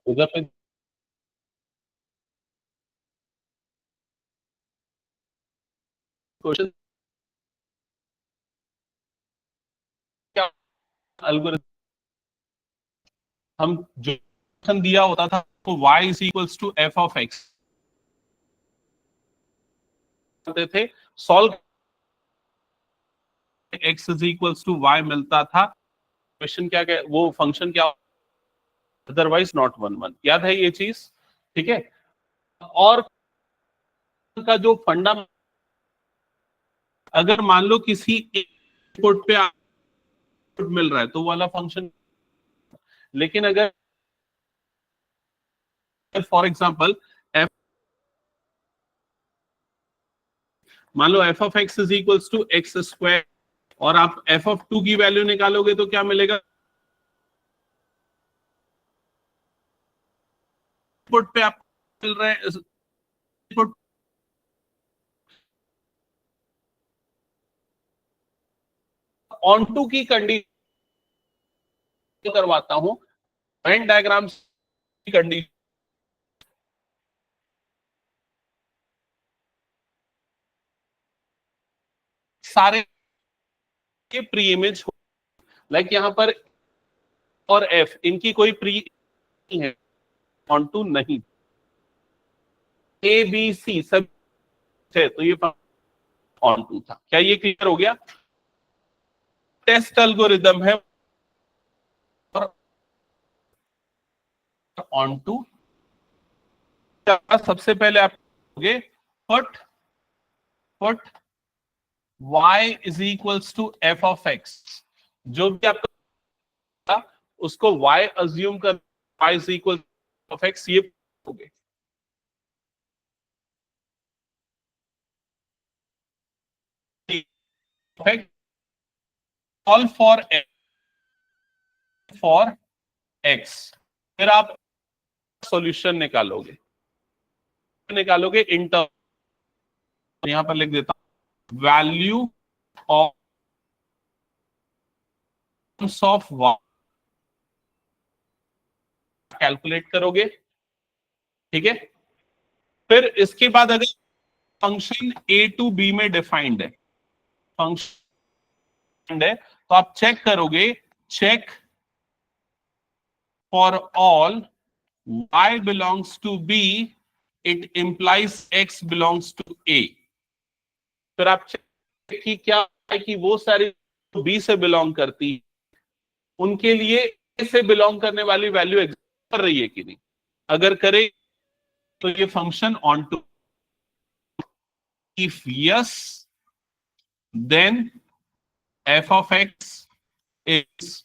उधर पे क्वेश्चन क्या, एल्गोरिथम हम जो फंक्शन दिया होता था तो y is equals to F of X करते थे, solve x is equals to y मिलता था। क्वेश्चन क्या क्या वो फंक्शन क्या, अदरवाइज नॉट वन वन, याद है ये चीज? ठीक है। और का जो फंडा, अगर मान लो किसी इनपुट पे आउटपुट मिल रहा है तो वाला फंक्शन, लेकिन अगर फॉर एग्जांपल एफ, मान लो f of x is equals to x square और आप एफ ऑफ टू की वैल्यू निकालोगे तो क्या मिलेगा? इनपुट पे आप मिल रहे हैं, इनपुट ऑन टू की कंडीशन करवाता हूं, वेन डायग्राम की कंडीशन सारे के प्री इमेज, लाइक यहां पर और एफ इनकी कोई प्री है, ऑन टू नहीं, ए बी सी सब थे तो ये ऑन टू था। क्या ये क्लियर हो गया? टेस्ट एल्गोरिदम है ऑन टू। सबसे पहले आप कहोगे put put y is equals to F of X, जो भी आपका उसको y अज्यूम कर, y is equal of X, ये कहोगे। सॉल्व फॉर एक्स, फिर आप सॉल्यूशन निकालोगे इन टर्म, यहां पर लिख देता हूं वैल्यू ऑफ y कैलकुलेट करोगे। ठीक है, फिर इसके बाद अगर फंक्शन ए टू बी में डिफाइंड है, फंक्शन है तो आप चेक करोगे, check for all y belongs to b, it implies x belongs to a। फिर आप चेक कि क्या है कि वो सारी b से बिलोंग करती है, उनके लिए a से बिलोंग करने वाली वैल्यू एग्जिस्ट कर रही है कि नहीं। अगर करे तो ये function onto, if yes then F of x is,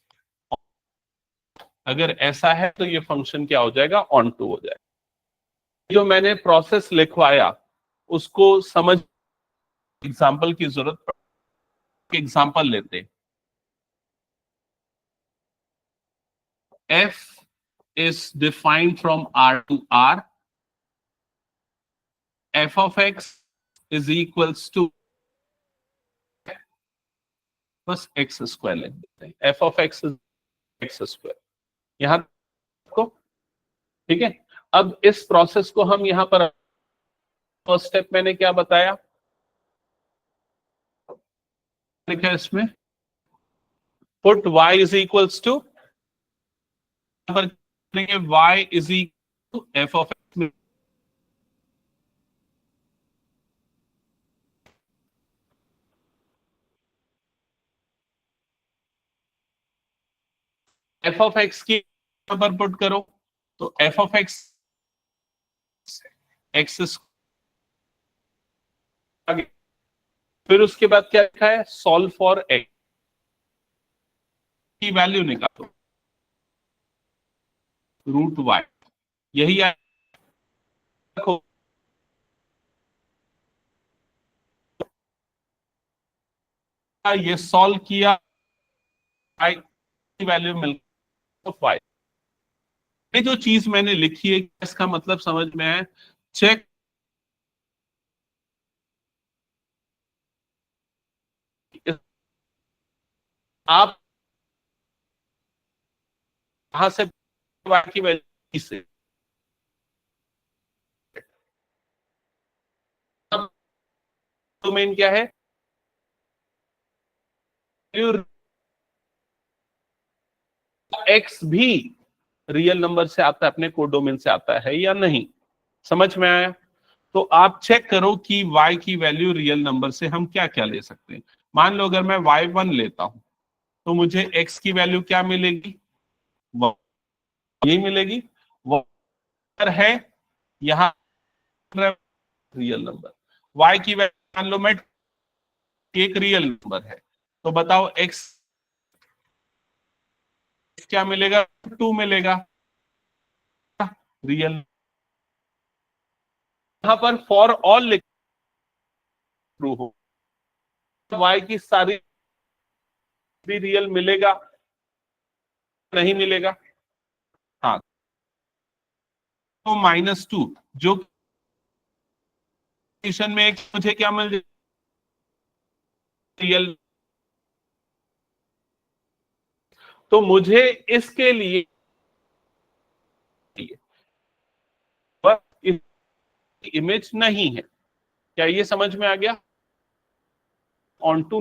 अगर ऐसा है तो ये फंक्शन क्या हो जाएगा? ऑन टू हो जाएगा। जो मैंने प्रोसेस लिखवाया उसको समझ, एग्जाम्पल की जरूरत पड़े, एग्जाम्पल लेते। F is defined from R to R, F of x is equals to, बस एक्स स्क्वायर लिख देते हैं, F of x is X square, यहां को। ठीक है, अब इस प्रोसेस को हम यहां पर, फर्स्ट स्टेप मैंने क्या बताया, लिखा इसमें put y is equals to, y is equal to F of X, F of X की पर पुट करो तो एफ ऑफ एक्स एक्स, फिर उसके बाद क्या लिखा है, सॉल्व फॉर एक्स की वैल्यू निकालो, रूट वाई, यही रखो। ये सॉल्व किया, आई की वैल्यू मिल वाई। ये जो चीज मैंने लिखी है इसका मतलब समझ में है, चेक आप कहां से y की वैल्यू से डोमेन क्या है, एक्स भी रियल नंबर से आता है, अपने कोडोमेन से आता है या नहीं, समझ में आया? तो आप चेक करो कि y की वैल्यू रियल नंबर से हम क्या क्या ले सकते हैं। मान लो अगर मैं y1 लेता हूं तो मुझे x की वैल्यू क्या मिलेगी, यही मिलेगी, वो है यहाँ रियल नंबर। y की वैल्यू मान लो मैं एक रियल नंबर है, तो बताओ x क्या मिलेगा, 2 मिलेगा रियल। यहां पर फॉर ऑल लिख ट्रू हो, y की सारी भी रियल मिलेगा, नहीं मिलेगा? हाँ, तो -2 जो कंडीशन में एक मुझे क्या मिल जाए, रियल। तो मुझे इसके लिए इमेज नहीं है, क्या ये समझ में आ गया? Onto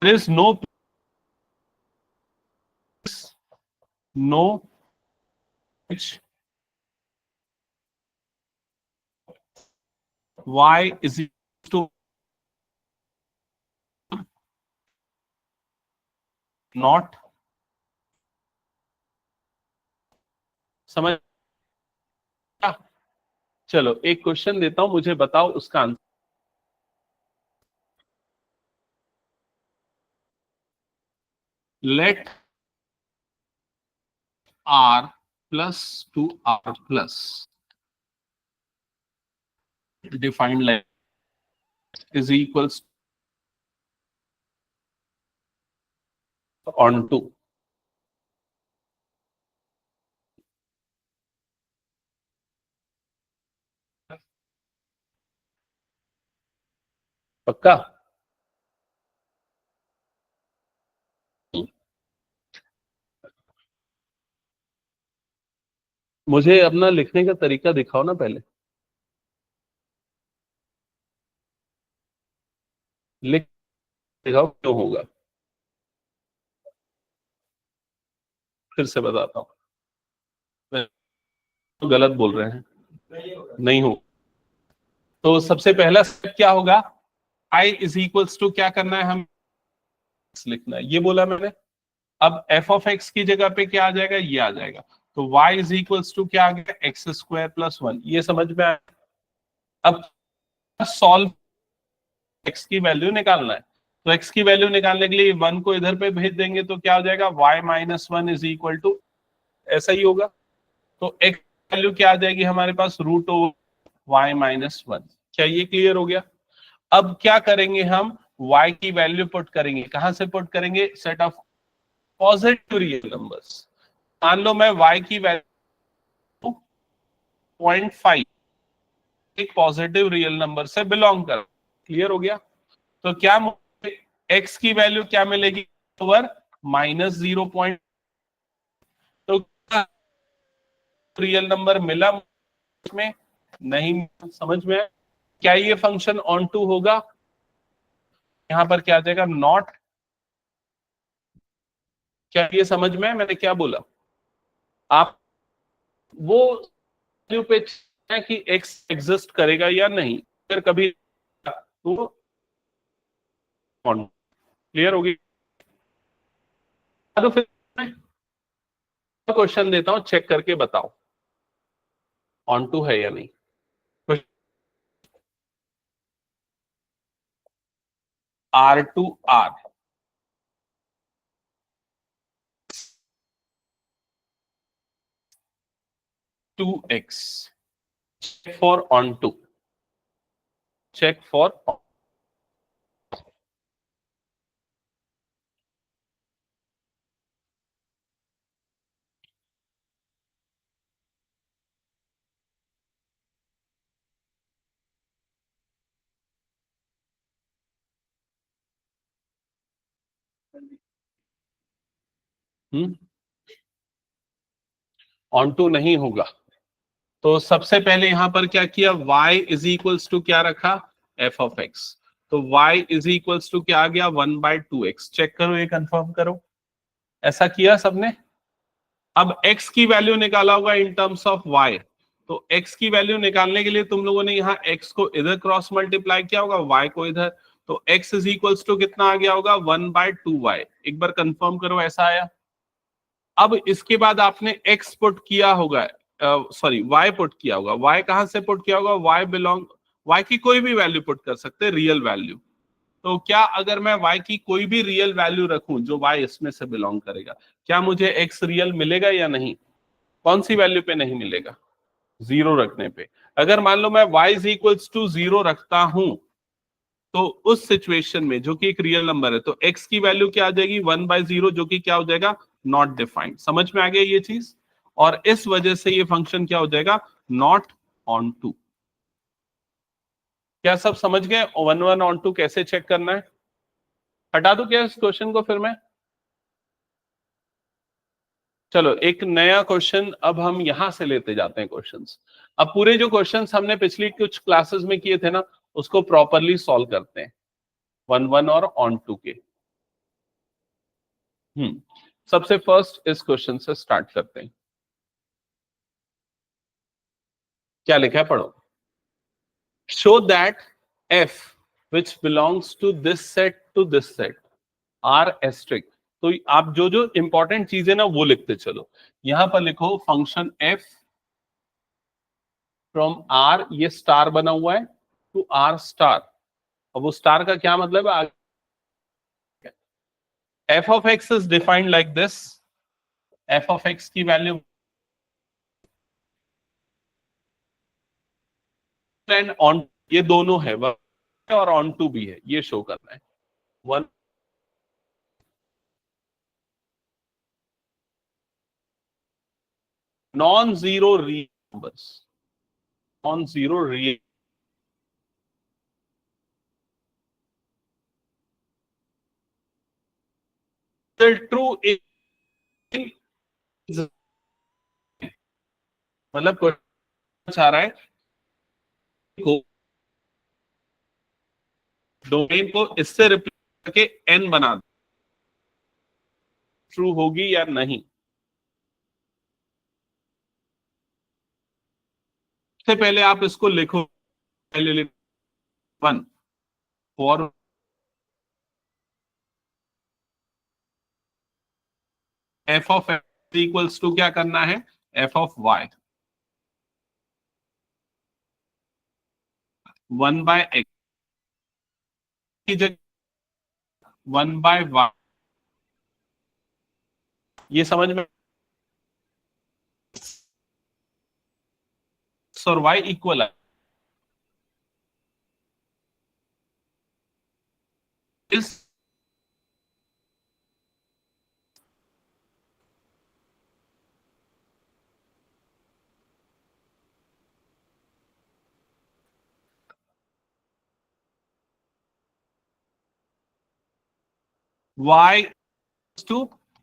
there is no y is to not, समझ? चलो एक क्वेश्चन देता हूं, मुझे बताओ उसका answer. Let r plus to r plus defined like is equals onto. पक्का? मुझे अपना लिखने का तरीका दिखाओ ना पहले, लिख दिखाओ क्यों होगा, फिर से बताता हूं, तो गलत बोल रहे हैं, नहीं हो। तो सबसे पहला स्टेप क्या होगा, i इज इक्वल्स टू क्या करना है, हम लिखना है, ये बोला मैंने। अब एफ ऑफ एक्स की जगह पे क्या आ जाएगा, ये आ जाएगा। तो y इज इक्वल्स टू क्या आ गया, एक्स स्क्वायर प्लस 1, ये समझ में आया? अब सॉल्व, एक्स की वैल्यू निकालना है, तो एक्स की वैल्यू निकालने के लिए 1 को इधर पे भेज देंगे तो क्या हो जाएगा, y minus 1 is equal to, ऐसा ही होगा। तो एक्स वैल्यू क्या आ जाएगी हमारे पास, रूट ओवर y माइनस 1। क्या ये क्लियर हो गया? अब क्या करेंगे हम, y की वैल्यू पुट करेंगे, कहां से पुट करेंगे, set of positive real numbers. मान लो मैं y की वैल्यू 0.5 एक पॉजिटिव रियल नंबर से बिलोंग कर, क्लियर हो गया? तो क्या मुझे x की वैल्यू क्या मिलेगी, ओवर -0. तो रियल नंबर मिला में, नहीं, समझ में है? क्या ये फंक्शन ऑन टू होगा, यहां पर क्या आ जाएगा, नॉट। क्या ये समझ में है मैंने क्या बोला? आप वो वैल्यू पे है कि x एग्जिस्ट करेगा या नहीं, फिर कभी तो क्लियर होगी। तो फिर क्वेश्चन देता हूं, चेक करके बताओ ऑन टू है या नहीं। R2R 2x, check for on to, check for onto नहीं होगा तो सबसे पहले यहां पर क्या किया, y इज इक्वल्स टू क्या रखा, f ऑफ x। तो y इज इक्वल्स टू क्या आ गया, 1/2x। चेक करो, ये कंफर्म करो, ऐसा किया सबने। अब x की वैल्यू निकाला होगा इन टर्म्स ऑफ y, तो x की वैल्यू निकालने के लिए तुम लोगों ने यहाँ x को इधर क्रॉस मल्टीप्लाई किया होगा, y को इधर, तो x इज इक्वल्स टू कितना आ गया होगा, 1/2y। एक बार कंफर्म करो, ऐसा आया। अब इसके बाद आपने x पुट किया होगा, सॉरी y पुट किया होगा। y कहां से पुट किया होगा, y की कोई भी वैल्यू पुट कर सकते, रियल वैल्यू। तो क्या अगर मैं y की कोई भी रियल वैल्यू रखूं जो y इसमें से बिलोंग करेगा, क्या मुझे x रियल मिलेगा या नहीं? कौन सी वैल्यू पे नहीं मिलेगा, 0 रखने पे। अगर मान लो मैं y इज इक्वल्स टू 0 रखता हूं, तो उस सिचुएशन में जो कि एक रियल नंबर है, तो x की वैल्यू क्या आ जाएगी, 1/0, जो कि क्या हो जाएगा, नॉट डिफाइंड। समझ में आ गया ये चीज? और इस वजह से ये फंक्शन क्या हो जाएगा, नॉट ऑन टू। क्या सब समझ गए 1 ऑन टू कैसे चेक करना है? हटा दो क्या इस क्वेश्चन को फिर मैं? चलो एक नया क्वेश्चन अब हम यहां से लेते जाते हैं क्वेश्चंस। अब पूरे जो क्वेश्चंस हमने पिछली कुछ क्लासेस में किए थे ना, उसको प्रॉपरली सॉल्व करते हैं 1 और ऑन टू के। सबसे फर्स्ट इस क्वेश्चन से स्टार्ट करते हैं। क्या लिखा है, पढ़ो। Show that f which belongs to this set to this set are asterisk। तो आप जो जो इंपॉर्टेंट चीजें ना वो लिखते चलो। यहां पर लिखो फंक्शन f फ्रॉम r, ये स्टार बना हुआ है, टू r स्टार। अब वो स्टार का क्या मतलब है, f of x is defined like this। f of x की वैल्यू एंड ऑन, ये दोनों है, और ऑन टू भी है, ये शो करना है। One non zero real numbers, non zero real true, मतलब क्वेश्चन चाह रहा है को डोमेन को इससे रिप्लेस करके एन बना दो, ट्रू होगी या नहीं। सबसे पहले आप इसको लिखो, पहले लिखो 1 for F of X equals to क्या करना है, एफ ऑफ वाई, 1/x की जगह 1/y। ये समझ में, और y इक्वल है इस y to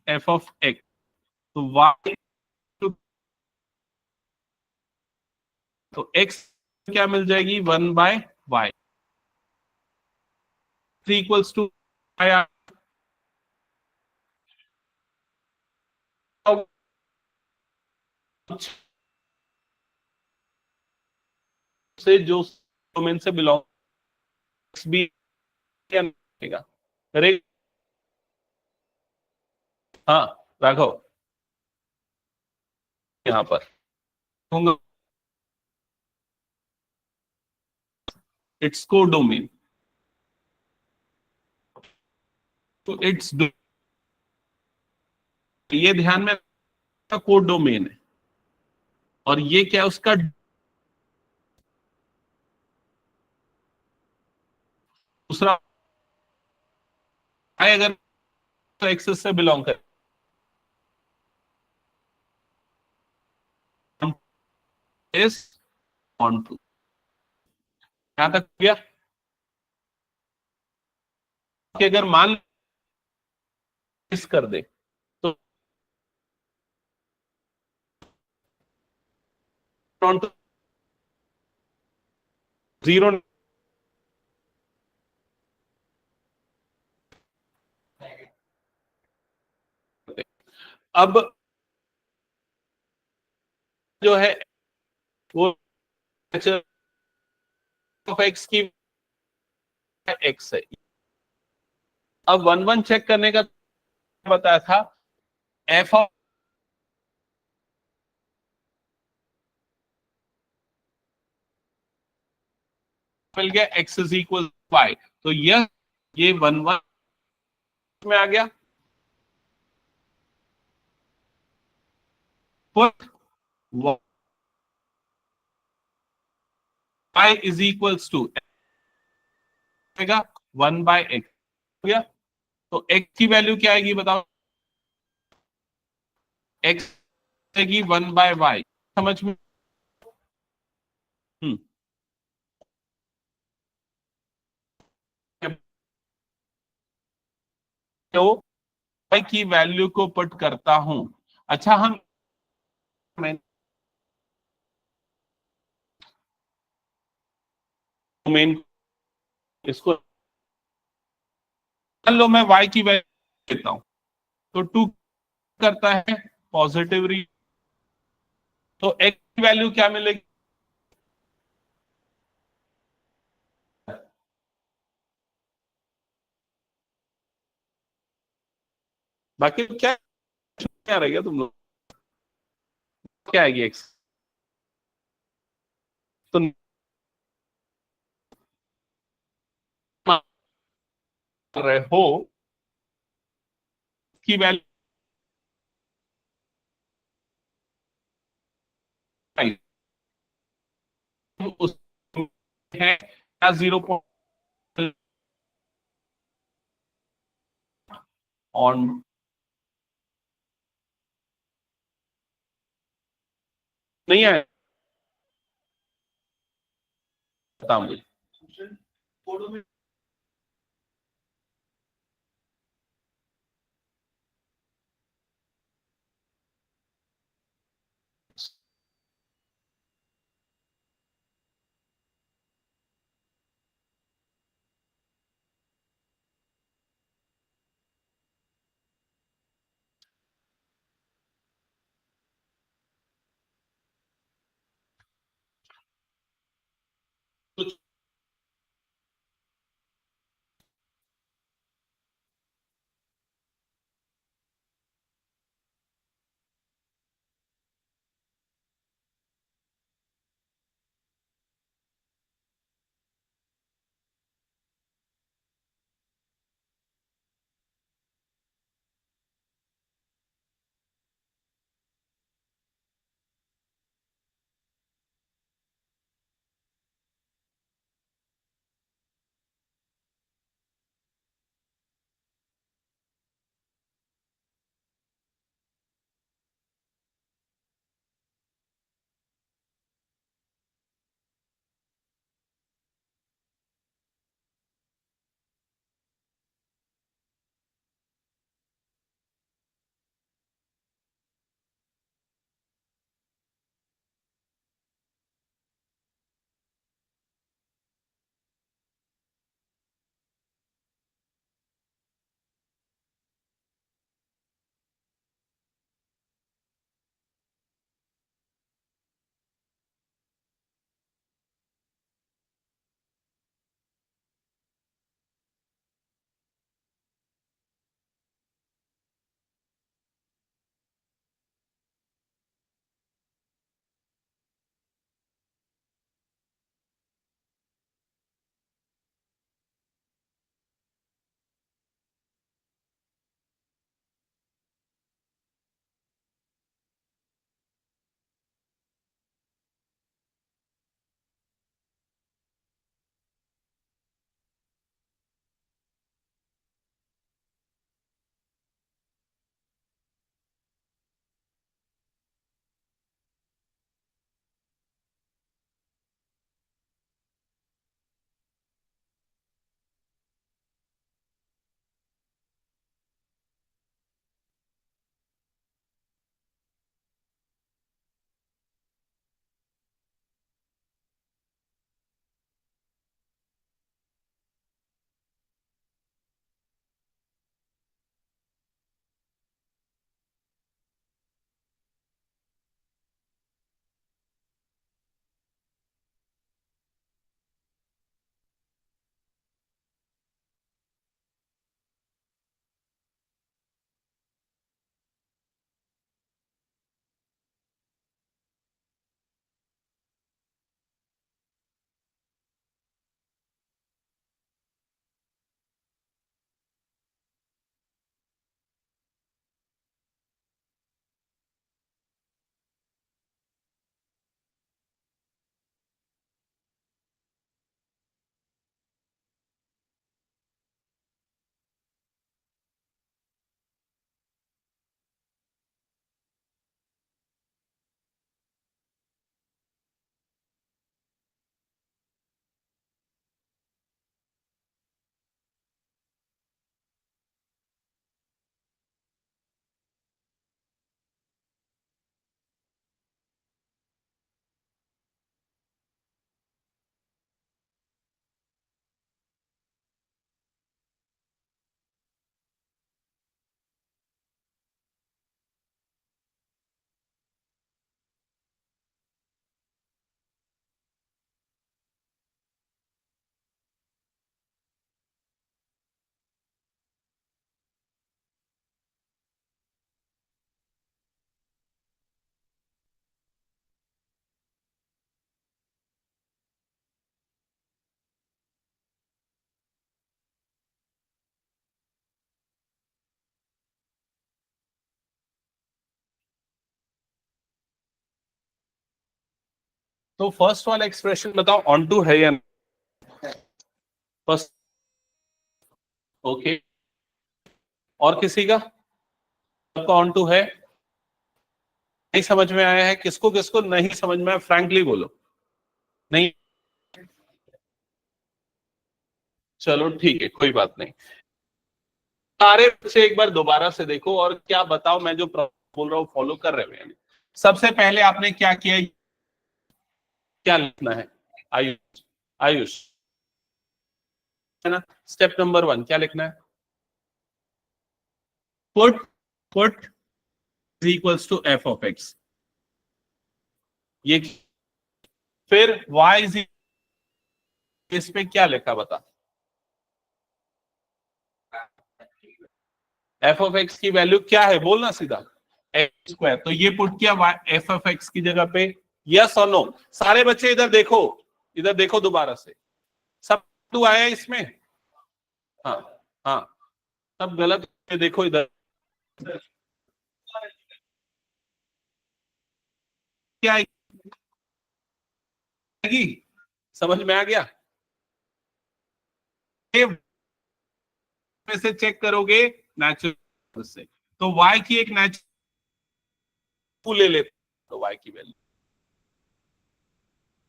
F of X, तो y टू, तो x क्या मिल जाएगी, 1/y इक्वल्स टू से जो डोमेन से बिलोंग भी क्या मिलेगा, करेक्ट? हाँ राघव, यहाँ पर होगा इट्स को डोमेन, तो इट्स, ये ध्यान में कोड डोमेन है, और ये क्या है उसका दूसरा, अगर एक्सेस से बिलोंग कर इस ऑन टू, यहां तक गया कि अगर मान इस कर दे तो जीरो। अब जो है वो ऑफ एक्स की एक्स है। अब वन वन चेक करने का बताया था, एफ ऑफ मिल गया एक्स इज इक्वल वाई, तो ये वन वन में आ गया। Put y is equals to one by X हो गया। तो x की वैल्यू क्या आएगी बताओ? x आएगी वन बाय वाई, समझ में? हम्म तो y की वैल्यू को पुट करता हूं। अच्छा, हम मेन इसको मान लो मैं y की वैल्यू लेता हूं, तो टू करता है पॉजिटिव री, तो x की वैल्यू क्या मिलेगी? बाकी क्या रहेगा तुम लोग, क्या आएगी x? तो मान रहे हो की वैल्यू उस है क्या, 0 ऑन नहीं है, बता मुझे। तो फर्स्ट वाला एक्सप्रेशन बताओ, ऑन टू है या फर्स्ट? ओके, और किसी का ऑन टू है? नहीं समझ में आया है? किसको किसको नहीं समझ में आया, फ्रैंकली बोलो। नहीं, चलो ठीक है, कोई बात नहीं। सारे बच्चे एक बार दोबारा से देखो और क्या बताओ, मैं जो बोल रहा हूँ फॉलो कर रहे हैं? सबसे पहले आपने क्या किया, क्या लिखना है? आयुष, आयुष है ना, स्टेप नंबर 1 क्या लिखना है? Put put is equals to F of X. ये फिर y इज, इस पे क्या लिखा बता? एफ ऑफ एक्स की वैल्यू क्या है बोलना सीधा, एक्स स्क्वायर। तो ये पुट किया एफ ऑफ एक्स की जगह पे, यस और नो? सारे बच्चे इधर देखो, इधर देखो दोबारा से, सब टू आया इसमें? हाँ हाँ, सब गलत है, देखो इधर क्या आएगी, समझ में आ गया? ये में से चेक करोगे नेचुरल से, तो y की एक नेचुरल ले लेते, तो y की वैल्यू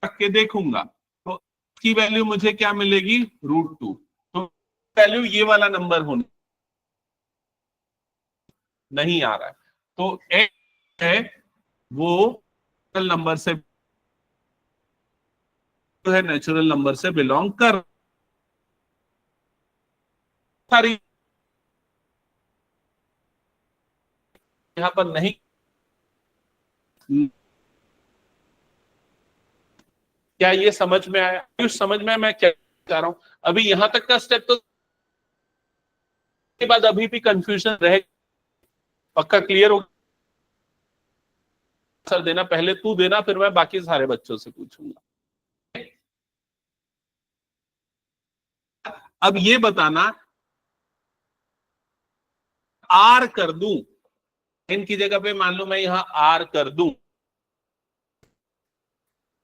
रख के देखूंगा, तो इसकी वैल्यू मुझे क्या मिलेगी, √2। तो वैल्यू ये वाला नंबर होने नहीं आ रहा है, तो x है वो नंबर से है, नेचुरल नंबर से बिलोंग कर, सारी यहां पर नहीं। क्या ये समझ में आया? कुछ समझ में आया मैं क्या चाह रहा हूं? अभी यहां तक का स्टेप तो के बाद अभी भी कंफ्यूजन रहे, पक्का क्लियर हो? सर देना, पहले तू देना, फिर मैं बाकी सारे बच्चों से पूछूंगा। अब ये बताना, आर कर दूं इनकी जगह पे, मान लो मैं यहां आर कर दूं,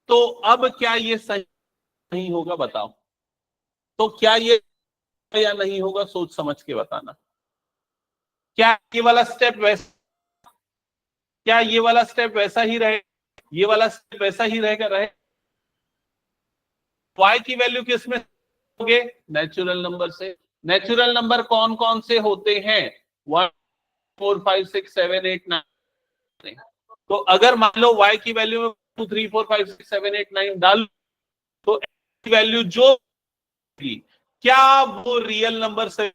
तो अब क्या ये सही नहीं होगा बताओ? तो क्या ये या नहीं होगा, सोच समझ के बताना। क्या ये वाला स्टेप वैसा, क्या ये वाला स्टेप वैसा ही रहे, ये वाला स्टेप वैसा ही रहेगा, रहे? y की वैल्यू किस में होगे, नेचुरल नंबर से। नेचुरल नंबर कौन कौन से होते हैं, 1 4 5 6 7 8 9। तो अगर मान लो y की वैल्यू में 2 3 4 5 6 7 8 9 डाल, तो x की वैल्यू जो होगी, क्या वो रियल नंबर से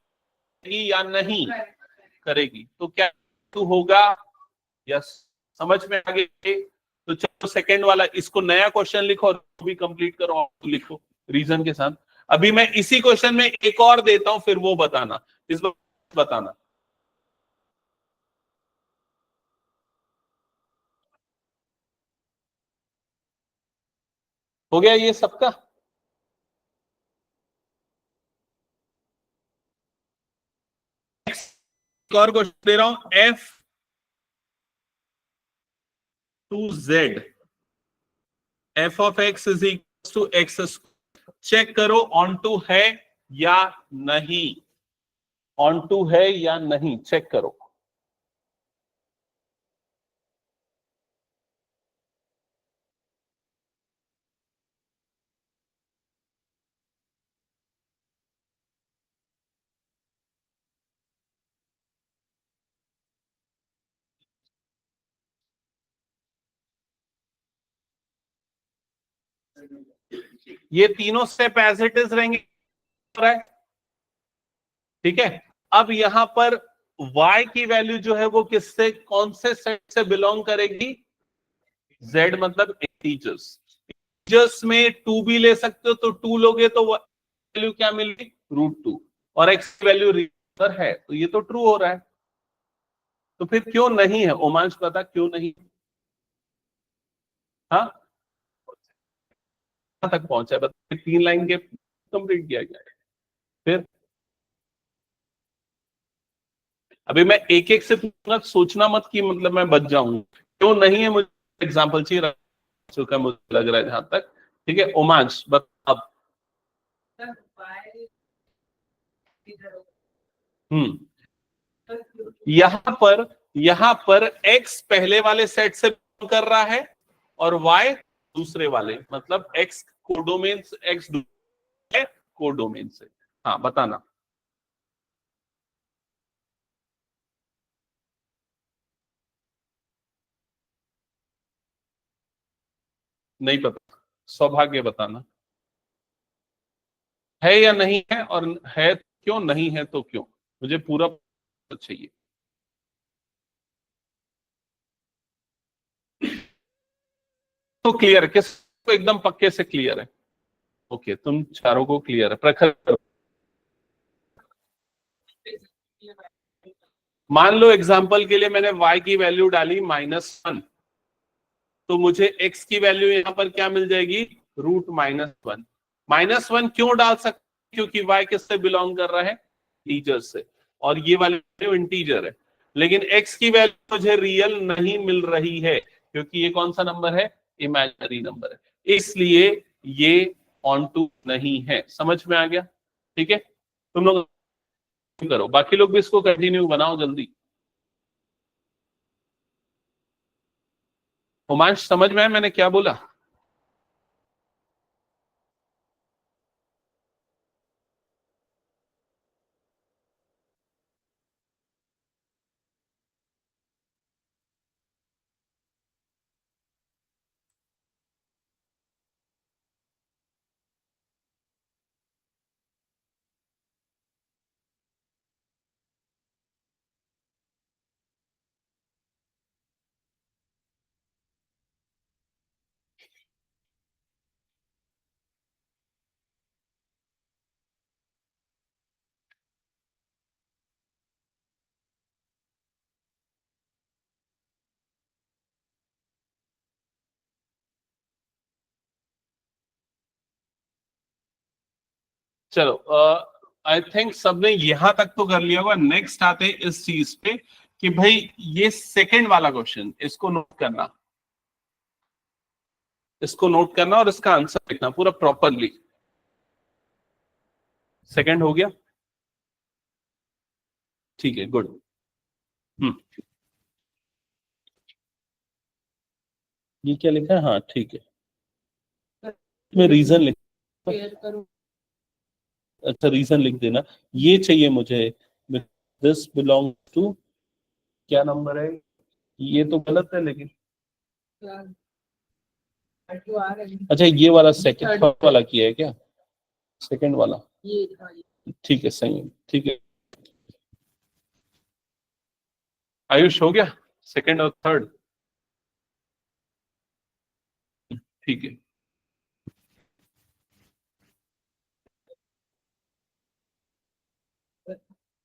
या नहीं करेगी? तो क्या तो होगा, यस? समझ में आ गई? तो चलो सेकंड वाला, इसको नया क्वेश्चन लिखो और भी कंप्लीट करो, और लिखो रीजन के साथ। अभी मैं इसी क्वेश्चन में एक और देता हूं, फिर वो बताना, इस बार बताना। हो गया ये सबका? एक और क्वेश्चन दे रहा हूं, f(2z) f of x is equal to X. Check करो ऑन टू है या नहीं, ऑन टू है या नहीं, चेक करो। ये तीनों स्टेप एज इट इज रहेंगे, ठीक है? अब यहां पर y की वैल्यू जो है वो किससे, कौन से सेट से बिलोंग करेगी, z मतलब इंटीजर्स। इंटीजर्स में 2 भी ले सकते हो, तो 2 लोगे तो वैल्यू क्या मिलेगी, √2। और x की वैल्यू रियल है, तो ये तो ट्रू हो रहा है। तो फिर क्यों नहीं है ओमांश, पता क्यों नहीं? हाँ, कहां तक पहुंचा है बता, 3 लाइन के कंप्लीट किया गया है। फिर अभी मैं एक एक से पूछूंगा, सोचना मत कि मतलब मैं बच जाऊंगा, क्यों नहीं है, मुझे एग्जाम्पल चाहिए। चुका है मुझे लग रहा है जहां तक। ठीक है उमांश बता अब। यहां पर x पहले वाले सेट से belong कर रहा है और y दूसरे वाले, मतलब x कोडोमेन x है कोडोमेन से। हाँ बताना। नहीं पता, सौभाग्य बताना। है या नहीं है, और है क्यों, नहीं है तो क्यों, मुझे पूरा चाहिए। तो क्लियर है, किस तो एकदम पक्के से क्लियर है। ओके तुम चारों को क्लियर है। प्रखर करो। मान लो एग्जांपल के लिए मैंने y की वैल्यू डाली -1, तो मुझे x की वैल्यू यहां पर क्या मिल जाएगी, √-1। -1 क्यों डाल सकते, क्योंकि y किससे बिलोंग कर रहा है, इंटीजर से, और ये वाली वैल्यू इंटीजर है। लेकिन x की वैल्यू मुझे रियल नहीं मिल रही है, क्योंकि ये कौन सा नंबर है, इमेजिनरी नंबर है, इसलिए ये ऑन टू नहीं है। समझ में आ गया। ठीक है तुम लोग करो, बाकी लोग भी इसको कंटिन्यू बनाओ जल्दी। हुमांश समझ में आया मैंने क्या बोला। चलो आई थिंक सबने यहां तक तो कर लिया होगा। नेक्स्ट आते हैं इस चीज पे कि भाई ये सेकंड वाला क्वेश्चन, इसको नोट करना, इसको नोट करना और इसका आंसर लिखना पूरा प्रॉपरली। सेकंड हो गया, ठीक है गुड। हम्म, ये क्या लिखा है, हाँ ठीक है, मैं रीजन लिख, अच्छा रीजन लिख देना। ये चाहिए मुझे, दिस बिलोंग टू, क्या नंबर है, ये तो गलत है लेकिन, अच्छा ये वाला सेकंड वाला किया है क्या, सेकंड वाला, ठीक है सही है, ठीक है। आयुष हो गया, सेकंड और थर्ड, ठीक है।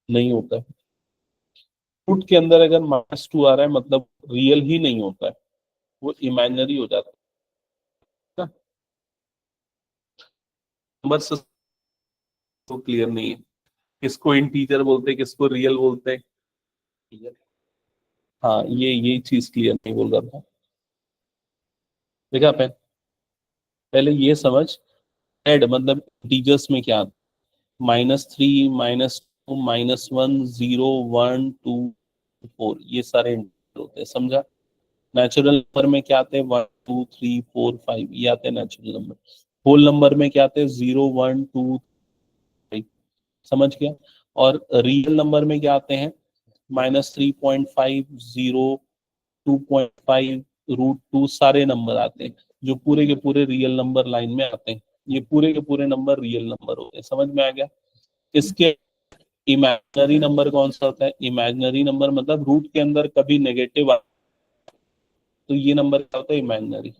नहीं होता है, रूट के अंदर अगर -2 आ रहा है मतलब रियल ही नहीं होता है, वो इमेजिनरी हो जाता है। नंबर से तो क्लियर नहीं है, किसको इंटीजर बोलते हैं किसको रियल बोलते हैं। हाँ ये चीज क्लियर नहीं बोल रहा था। देखा पहले ये समझ, एड मतलब इंटीजर्स में क्या, -3 -2 -1 0 1 2 4, ये सारे इंटीजर होते हैं, समझा। नेचुरल नंबर में क्या आते हैं, 1 2 3 4 5, ये आते हैं नेचुरल नंबर। होल नंबर में क्या आते हैं, 0 1 2 3, समझ गया। और रियल नंबर में क्या आते हैं, -3.5 0 2.5 √2, सारे नंबर आते हैं जो पूरे के पूरे रियल नंबर लाइन में आते हैं। ये पूरे के पूरे नंबर रियल नंबर होते हैं, समझ में आ गया। इसके इमेजिनरी नंबर कौन सा होता है, इमेजिनरी नंबर मतलब रूट के अंदर कभी नेगेटिव, तो ये नंबर क्या होता है, इमेजिनरी।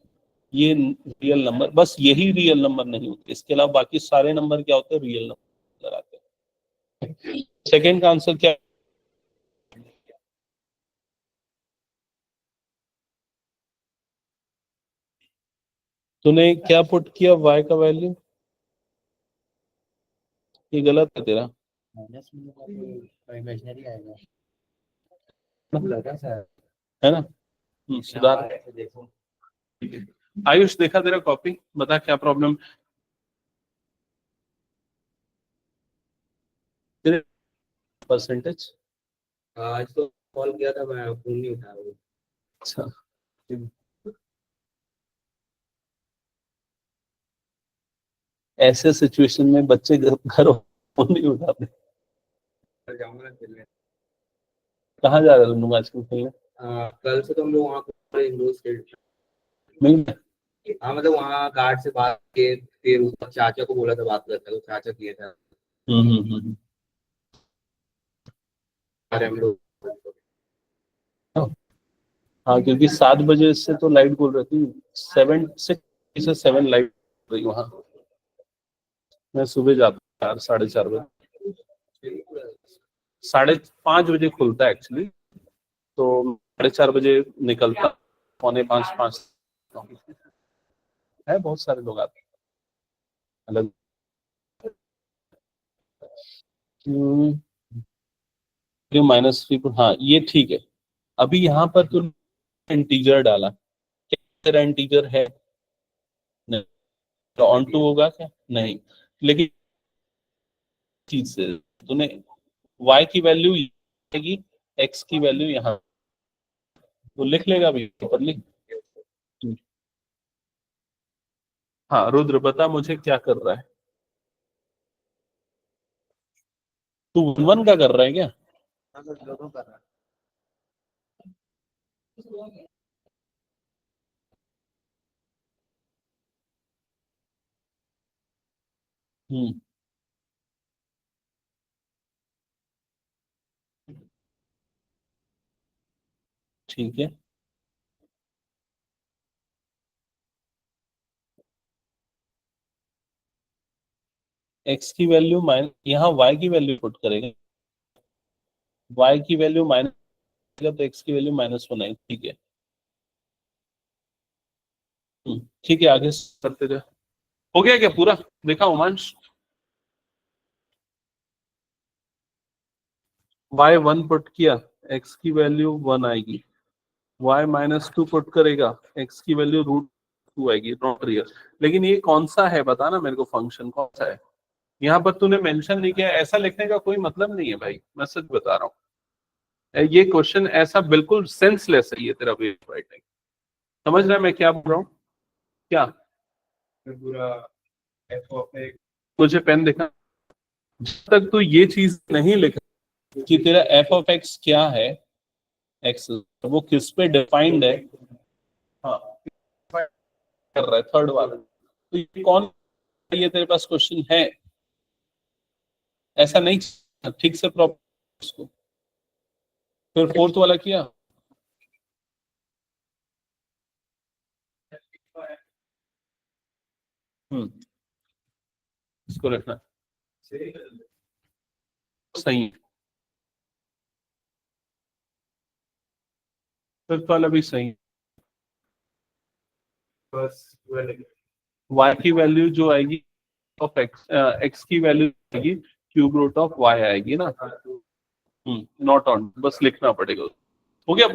ये रियल नंबर, बस यही रियल नंबर नहीं होते, इसके अलावा बाकी सारे नंबर क्या होते हैं, रियल नंबर आते हैं। सेकेंड का आंसर क्या, तूने क्या पुट किया, y का वैल्यू, ये गलत है तेरा, है ना, सुधार। ठीक है आयुष देखा तेरा कॉपी, बता क्या प्रॉब्लम तेरे परसेंटेज। आज तो कॉल किया था, मैं फोन नहीं उठा रहा हूँ। अच्छा, ऐसे सिचुएशन में बच्चे घर फोन नहीं उठाते। कल जाऊंगा ना खेलने। कहाँ जा रहे हो तुम लोग आजकल खेलने? कल से तो हम लोग वहाँ इंडोर स्टेडियम। नहीं, हाँ मतलब वहाँ गार्ड से बात किए, फिर उस चाचा को बोला था बात करता, तो चाचा किए था। अरे हम लोग हाँ क्योंकि 7 बजे से तो लाइट बोल रही थी, 7 से 7 लाइट रही वहाँ। मैं सुबह जाता 4, 4:30 बजे, 5:30 बजे खुलता है एक्चुअली, तो 4:30 बजे निकलता, 4:45, 5 है। बहुत सारे लोग आते हैं अलग। -3 हाँ ये ठीक है। अभी यहाँ पर तो इंटीजर डाला, क्या तेरा इंटीजर है? नहीं, तो ऑन टू होगा क्या? नहीं, लेकिन चीज से तूने y की वैल्यू आएगी, x की वैल्यू यहाँ, तो लिख लेगा अभी ऊपर लिख। हाँ रुद्र बता मुझे क्या कर रहा है, तू 1 का कर रहा है क्या? दोनों कर रहा हम्म, ठीक है। x की वैल्यू माइनस, यहाँ y की वैल्यू पुट करेगा, y की वैल्यू माइनस, तो x की वैल्यू -1 है, ठीक है। ठीक है, आगे करते जाओ। हो गया क्या पूरा? देखा उमांश, y1 पुट किया, x की वैल्यू 1 आएगी, y-2 पुट करेगा, x की वैल्यू √2 आएगी, नॉट रियल। लेकिन ये कौन सा है बताना मेरे को, फंक्शन कौन सा है? यहाँ पर तूने मेंशन नहीं किया, ऐसा लिखने का कोई मतलब नहीं है भाई, मैं सच बता रहा हूँ। ये क्वेश्चन ऐसा बिल्कुल सेंसलेस है, ये तेरा वे ऑफ राइटिंग। समझ रहा है मैं क्या बोल रहा हूँ? क्या पूरा तुझे पेन दिखा? जब तक तू ये चीज नहीं लिखा कि तेरा एफ ऑफ एक्स क्या है, एक्स वो किस पे डिफाइंड है, हाँ कर रहा है थर्ड वाला, तो ये कौन, ये तेरे पास क्वेश्चन है? ऐसा नहीं ठीक से प्रॉपर उसको, फिर फोर्थ वाला किया। इसको रखना सही है, फिफ्थ वाला भी सही है। बस y की वैल्यू जो आएगी ऑफ एक्स, x की वैल्यू आएगी क्यूब रूट ऑफ y आएगी ना। नॉट ऑन, बस लिखना पड़ेगा। हो गया?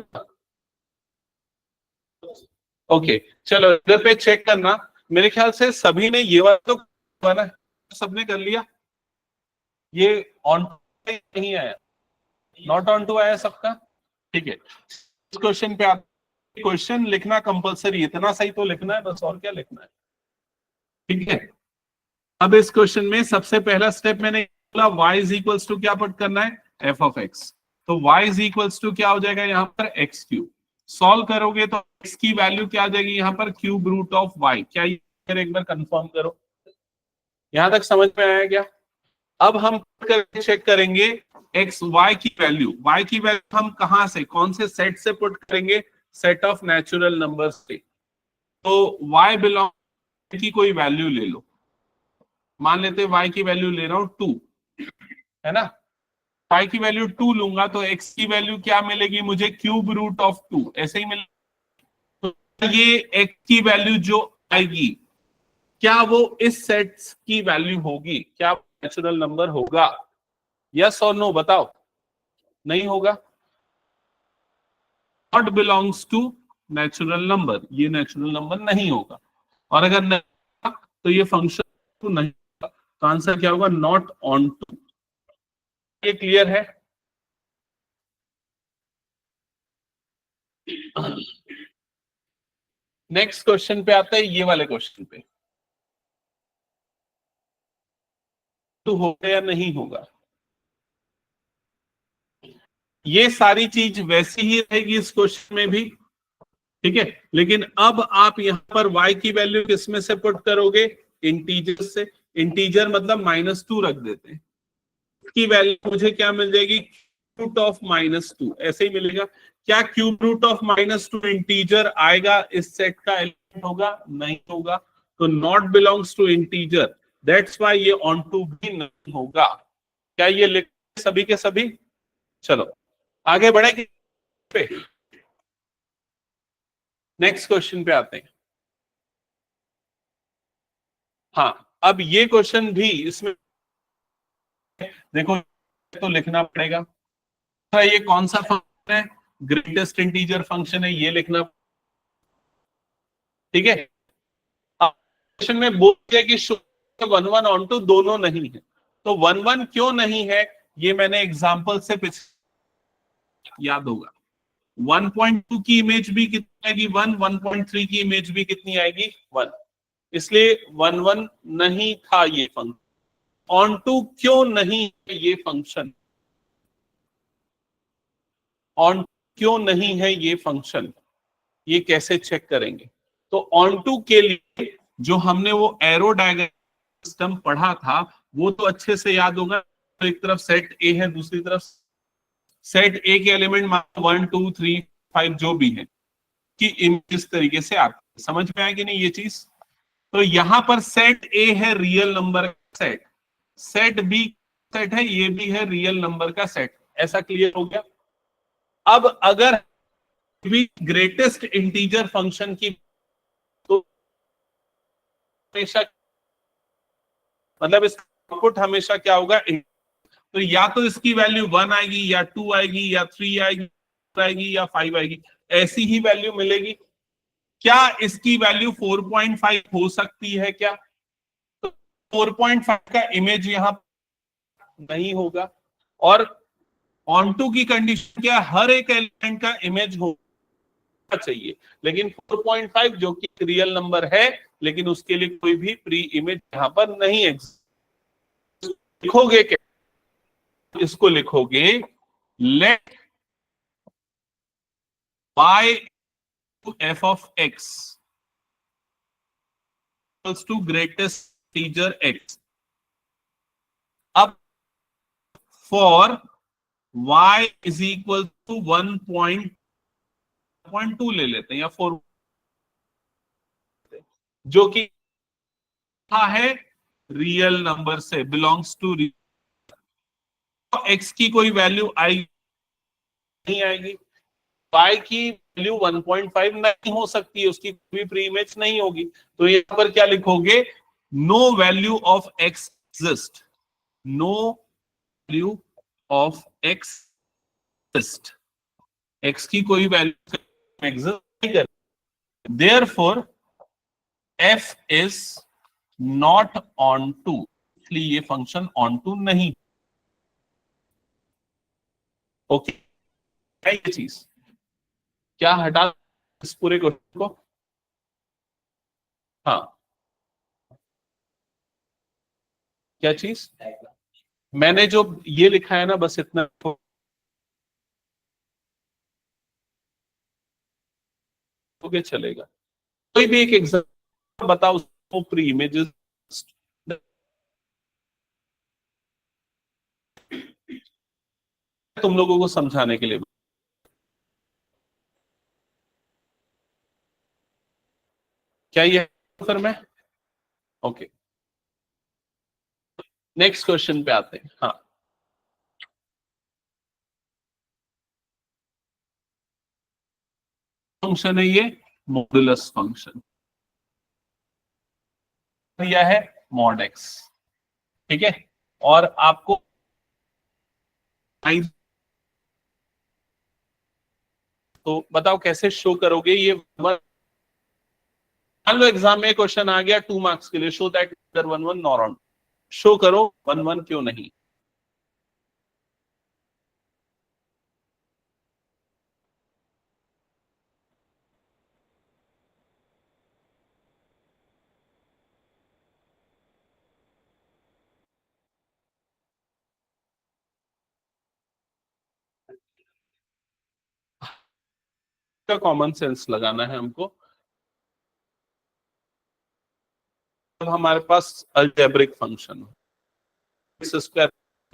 ओके चलो इधर पे चेक करना, मेरे ख्याल से सभी ने ये वाला तो बना है, सबने कर लिया। ये ऑन नहीं आया, नॉट ऑन टू आया सबका, ठीक है। इस क्वेश्चन पे आप क्वेश्चन लिखना कंपलसरी, इतना सही तो लिखना है बस, और क्या लिखना है, ठीक है। अब इस क्वेश्चन में सबसे पहला स्टेप मैंने बोला y इज इक्वल्स टू क्या पुट करना है, f ऑफ x, तो y इज इक्वल्स टू क्या हो जाएगा यहाँ पर x क्यूब। सॉल्व करोगे तो x की वैल्यू क्या आ जाएगी यहाँ पर, क्यूब रूट ऑफ y। क्या ये एक बार कंफर्म करो, यहां तक समझ में आया क्या? अब हम चेक करेंगे एक्स y की वैल्यू, y की वैल्यू हम कहां से, कौन से सेट से पुट करेंगे, सेट ऑफ नेचुरल नंबर से। तो y बिलोंग की कोई वैल्यू ले लो, मान लेते हैं y की वैल्यू ले रहा हूं 2, है ना। y की वैल्यू 2 लूंगा तो x की वैल्यू क्या मिलेगी मुझे, क्यूब रूट ऑफ 2, ऐसे ही मिलेगा। तो ये x की वैल्यू जो आएगी, क्या वो इस सेट की वैल्यू होगी, क्या नेचुरल नंबर होगा? यस और नो बताओ। नहीं होगा, not belongs to natural number, ये नेचुरल नंबर नहीं होगा। और अगर नहीं तो ये फंक्शन तो नहीं होगा। तो आंसर क्या होगा? Not onto. ये क्लियर है? नेक्स्ट क्वेश्चन पे आता है, ये वाले क्वेश्चन पे, तो होगा या नहीं होगा। ये सारी चीज वैसी ही रहेगी इस क्वेश्चन में भी, ठीक है। लेकिन अब आप यहां पर y की वैल्यू किसमें से पुट करोगे? इंटीजर से। इंटीजर मतलब -2 रख देते हैं। की वैल्यू मुझे क्या मिल जाएगी? रूट ऑफ -2, ऐसे ही मिलेगा। क्या क्यूब रूट ऑफ -2 इंटीजर आएगा? इस सेट का एलिमेंट होगा? नहीं होगा। तो not belongs to integer, that's why ये ऑन टू भी नहीं होगा। क्या ये लिख सभी के सभी? चलो आगे बढ़े पे, नेक्स्ट क्वेश्चन पे आते हैं। हाँ, अब ये क्वेश्चन भी इसमें देखो, तो लिखना पड़ेगा। ये कौन सा फंक्शन है? ग्रेटेस्ट इंटीजर फंक्शन है, ये लिखना, ठीक है। क्वेश्चन में बोल दिया कि 1 1 ऑन टू दोनों नहीं है, तो 1 1 क्यों नहीं है? ये मैंने एग्जांपल से याद होगा। 1.2 की इमेज भी कितनी आएगी? 1। 1.3 की इमेज भी कितनी आएगी? 1। इसलिए 1 1 नहीं था ये फंक्शन। ऑन टू क्यों नहीं है ये फंक्शन? ऑन क्यों नहीं है ये फंक्शन? ये कैसे चेक करेंगे? तो ऑन टू के लिए जो हमने वो एरो डायग्राम सिस्टम पढ़ा था वो तो अच्छे से याद होगा। तो एक तरफ सेट ए है, दूसरी तरफ सेट ए के एलिमेंट 1 2 3 5 जो भी है कि इमेज इस तरीके से आती है। समझ में आया कि नहीं ये चीज? तो यहां पर सेट ए है रियल नंबर का सेट, सेट बी सेट है, ये भी है रियल नंबर का सेट। ऐसा क्लियर हो गया? अब अगर भी ग्रेटेस्ट इंटीजर फंक्शन की, तो हमेशा मतलब इसका आउटपुट हमेशा क्या होगा? तो या तो इसकी वैल्यू 1 आएगी, या 2 आएगी, या 3 आएगी, या 5 आएगी, ऐसी ही वैल्यू मिलेगी। क्या इसकी वैल्यू 4.5 हो सकती है क्या? तो 4.5 का इमेज यहां नहीं होगा। और ऑन टू की कंडीशन क्या? हर एक एलिमेंट का इमेज होना चाहिए, लेकिन 4.5 जो कि रियल नंबर है, लेकिन उसके लिए कोई भी प्री इमेज यहां पर नहीं एग्जिस्ट। लिखोगे क्या? इसको लिखोगे late y to f of x equals to greatest integer x. अब for y is equal to 1.2 ले लेते हैं, या 4, जो कि है रियल नंबर से, बिलोंग्स टू x की कोई वैल्यू आएगी? नहीं आएगी। y की वैल्यू 1.5 नहीं हो सकती है, उसकी कोई प्री इमेज नहीं होगी। तो यहां पर क्या लिखोगे? No value of x exist, no value of x exist, x की कोई वैल्यू एग्जिस्ट नहीं कर, therefore f is not onto, इसलिए ये फंक्शन ऑन टू नहीं। ओके, क्या ये चीज क्या हटा इस पूरे क्वेश्चन को? हाँ, क्या चीज? मैंने जो ये लिखा है ना, बस इतना ओके चलेगा। कोई भी एक एग्जांपल बताओ उसको प्री इमेजेस तुम लोगों को समझाने के लिए। क्या ये सर मैं? ओके, नेक्स्ट क्वेश्चन पे आते हैं। हाँ, फंक्शन है ये मॉडुलस फंक्शन, यह है मॉड एक्स, ठीक है। और आपको तो बताओ कैसे शो करोगे ये। मान लो एग्जाम में क्वेश्चन आ गया 2 मार्क्स के लिए, show that 1 1 nor on, show करो 1 1 क्यों नहीं। का कॉमन सेंस लगाना है हमको। अब हमारे पास algebraic function x square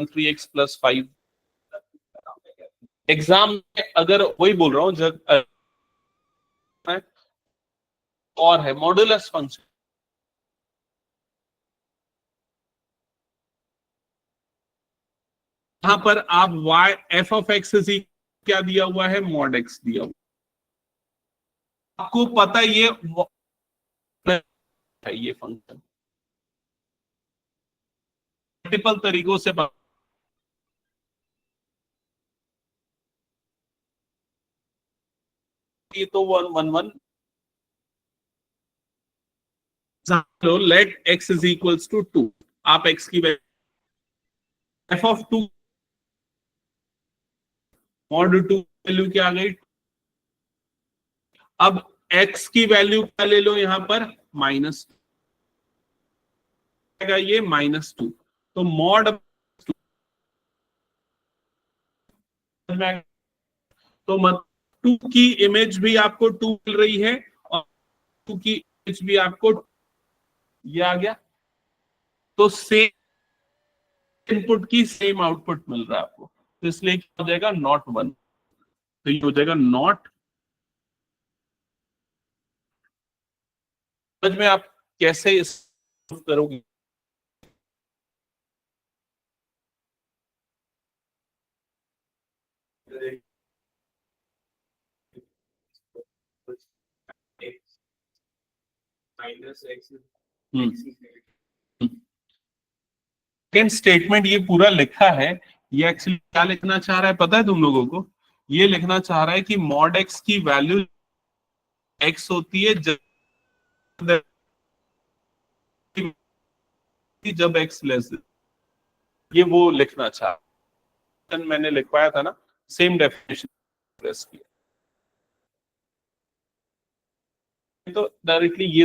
3x + 5, exam में अगर वही बोल रहा हूं जब और है मॉडुलस फंक्शन, यहां पर आप y f(x) क्या दिया हुआ है, mod x दिया हुआ। आपको पता है ये फंक्शन मल्टीपल तरीकों से ये तो 1 1 1 let x is equals to 2, आप x की वैल्यू f(2) mod 2 वैल्यू क्या आ गई। अब x की वैल्यू क्या ले लो यहां पर माइनस, ये -2, तो मॉड तो मत 2 की इमेज भी आपको 2 मिल रही है और 2 की इमेज भी आपको ये आ गया, तो सेम इनपुट की सेम आउटपुट मिल रहा है आपको, तो इसलिए क्या हो जाएगा नॉट 1, तो ये हो जाएगा नॉट। समझ में आप कैसे इस करोगे। सेकंड स्टेटमेंट ये पूरा लिखा है, ये एक्चुअली क्या लिखना चाह रहा है पता है तुम लोगों को, ये लिखना चाह रहा है कि मॉड एक्स की वैल्यू एक्स होती है जब एक्स लेस, ये वो लिखना चाह रहा है। मैंने लिखवाया था ना, सेम डेफिनेशन प्रेस किया, तो डायरेक्टली ये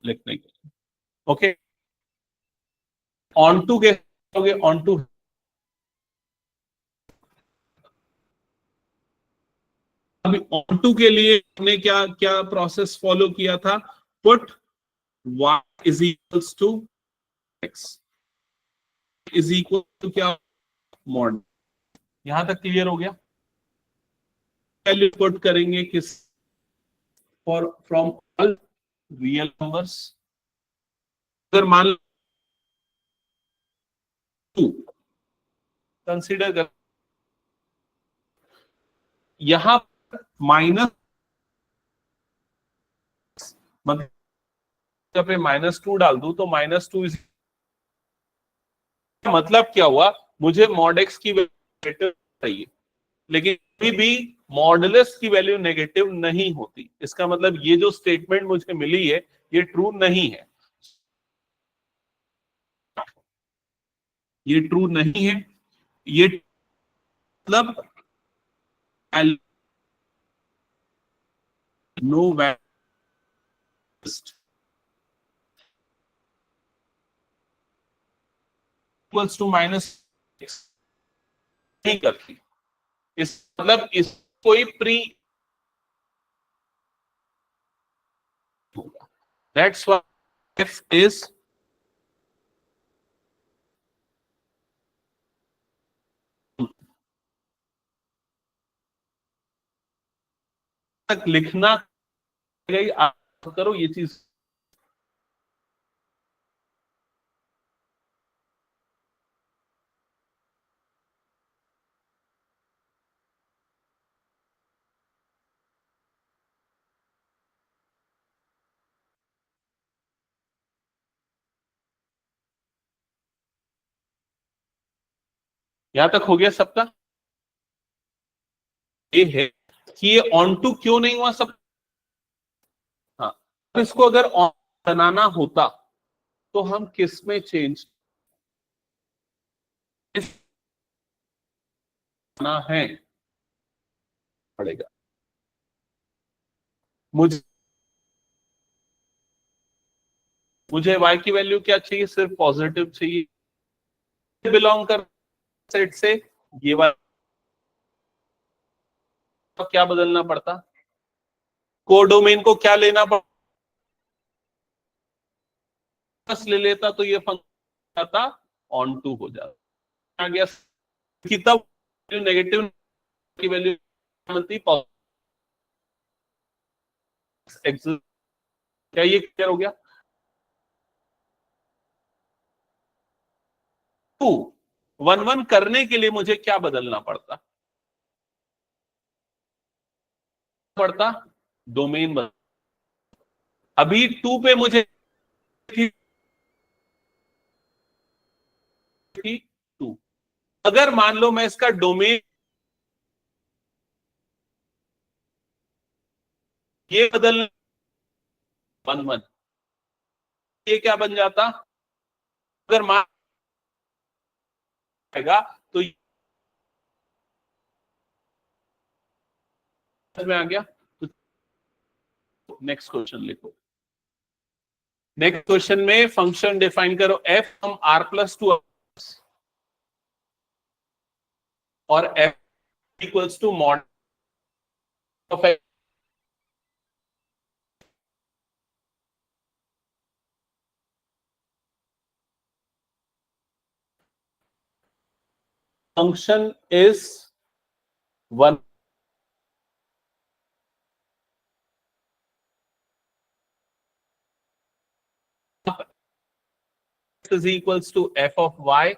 लिखने की। ओके, ऑन टू कैसे, ऑन टू अभी ऑन टू के लिए हमने क्या क्या प्रोसेस फॉलो किया था, put y is equals to x is equal to क्या, मॉड। यहां तक क्लियर हो गया। वैल्यू पुट करेंगे किस, for from all real numbers, अगर मान लो 2 कंसीडर कर, यहां माइनस मतलब पे -2 डाल दूं तो -2 मतलब क्या हुआ, मुझे मॉड एक्स की वैल्यू चाहिए, लेकिन अभी भी मॉडुलस की वैल्यू नेगेटिव नहीं होती, इसका मतलब ये जो स्टेटमेंट मुझे मिली है ये ट्रू नहीं है, ये ट्रू नहीं है, ये मतलब no value equals to -x नहीं करती, इस मतलब इस कोई प्री होगा, दैट्स व्हाई f इज तक लिखना, आप करो ये चीज। यहां तक हो गया सबका, ये है कि ये ऑन टू क्यों नहीं हुआ सब। हाँ, तो इसको अगर ऑन बनाना होता तो हम किस में चेंज करना है पड़ेगा। मुझे मुझे y की वैल्यू क्या चाहिए, सिर्फ पॉजिटिव चाहिए। बिलोंग कर सेट से ये वाला तो क्या बदलना पड़ता, कोडोमेन को क्या लेना पड़ता, ले लेता तो ये फंक्शन आता ऑन टू हो जाता। आ गया कि तब नेगेटिव की वैल्यू बनती पॉजिटिव। क्या ये क्लियर हो गया। टू 1 1 करने के लिए मुझे क्या बदलना पड़ता डोमेन बदल। अभी 2 पे मुझे थी 2, अगर मान लो मैं इसका डोमेन ये बदल 1 1, ये क्या बन जाता, अगर मान आएगा तो में आ गया। तो नेक्स्ट क्वेश्चन लिखो। नेक्स्ट क्वेश्चन में फंक्शन डिफाइन करो f फ्रॉम r+2 और f equals to mod of x। Function is 1 is equals to f of y,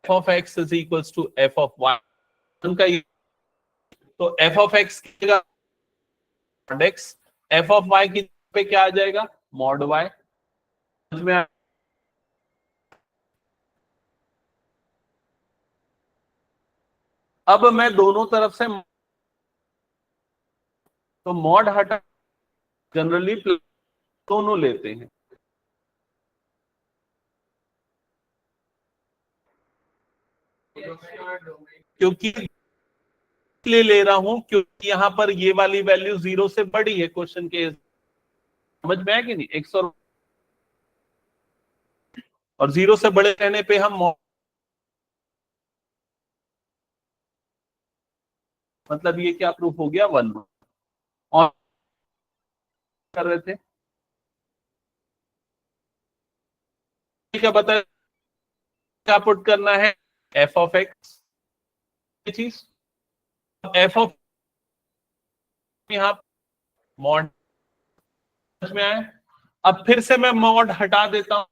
f of x is equals to f of y। उनका तो f of x mod x, f of y की पे क्या आ जाएगा mod y। में अब मैं दोनों तरफ से तो मॉड हटा, जनरली दोनों लेते हैं क्योंकि ले रहा हूं क्योंकि यहां पर ये वाली वैल्यू 0 से बड़ी है क्वेश्चन के। समझ में आया कि नहीं, x और 0 से बड़े रहने पे हम मतलब ये क्या प्रूफ हो गया 1 और कर रहे थे क्या बता, क्या पुट करना है f of x, ये चीज f of यहाँ मॉड में आए। अब फिर से मैं मॉड हटा देता हूं,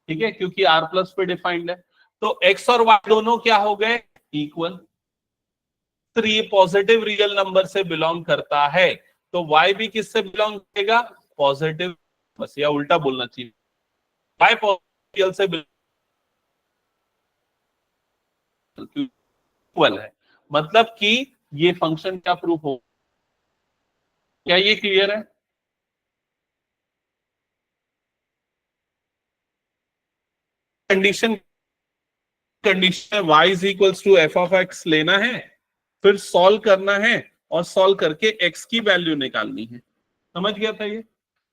ठीक है, क्योंकि r प्लस पे डिफाइंड है। तो x और y दोनों क्या हो गए इक्वल। 3 पॉजिटिव रियल नंबर से बिलोंग करता है तो y भी किससे बिलोंग करेगा पॉजिटिव, बस या उल्टा बोलना चाहिए y पॉजिटिव से इक्वल है। मतलब कि ये फंक्शन क्या प्रूफ हो, क्या ये क्लियर है। Condition condition y is equals to f of x लेना है, फिर सॉल्व करना है और सॉल्व करके x की वैल्यू निकालनी है। समझ गया था ये,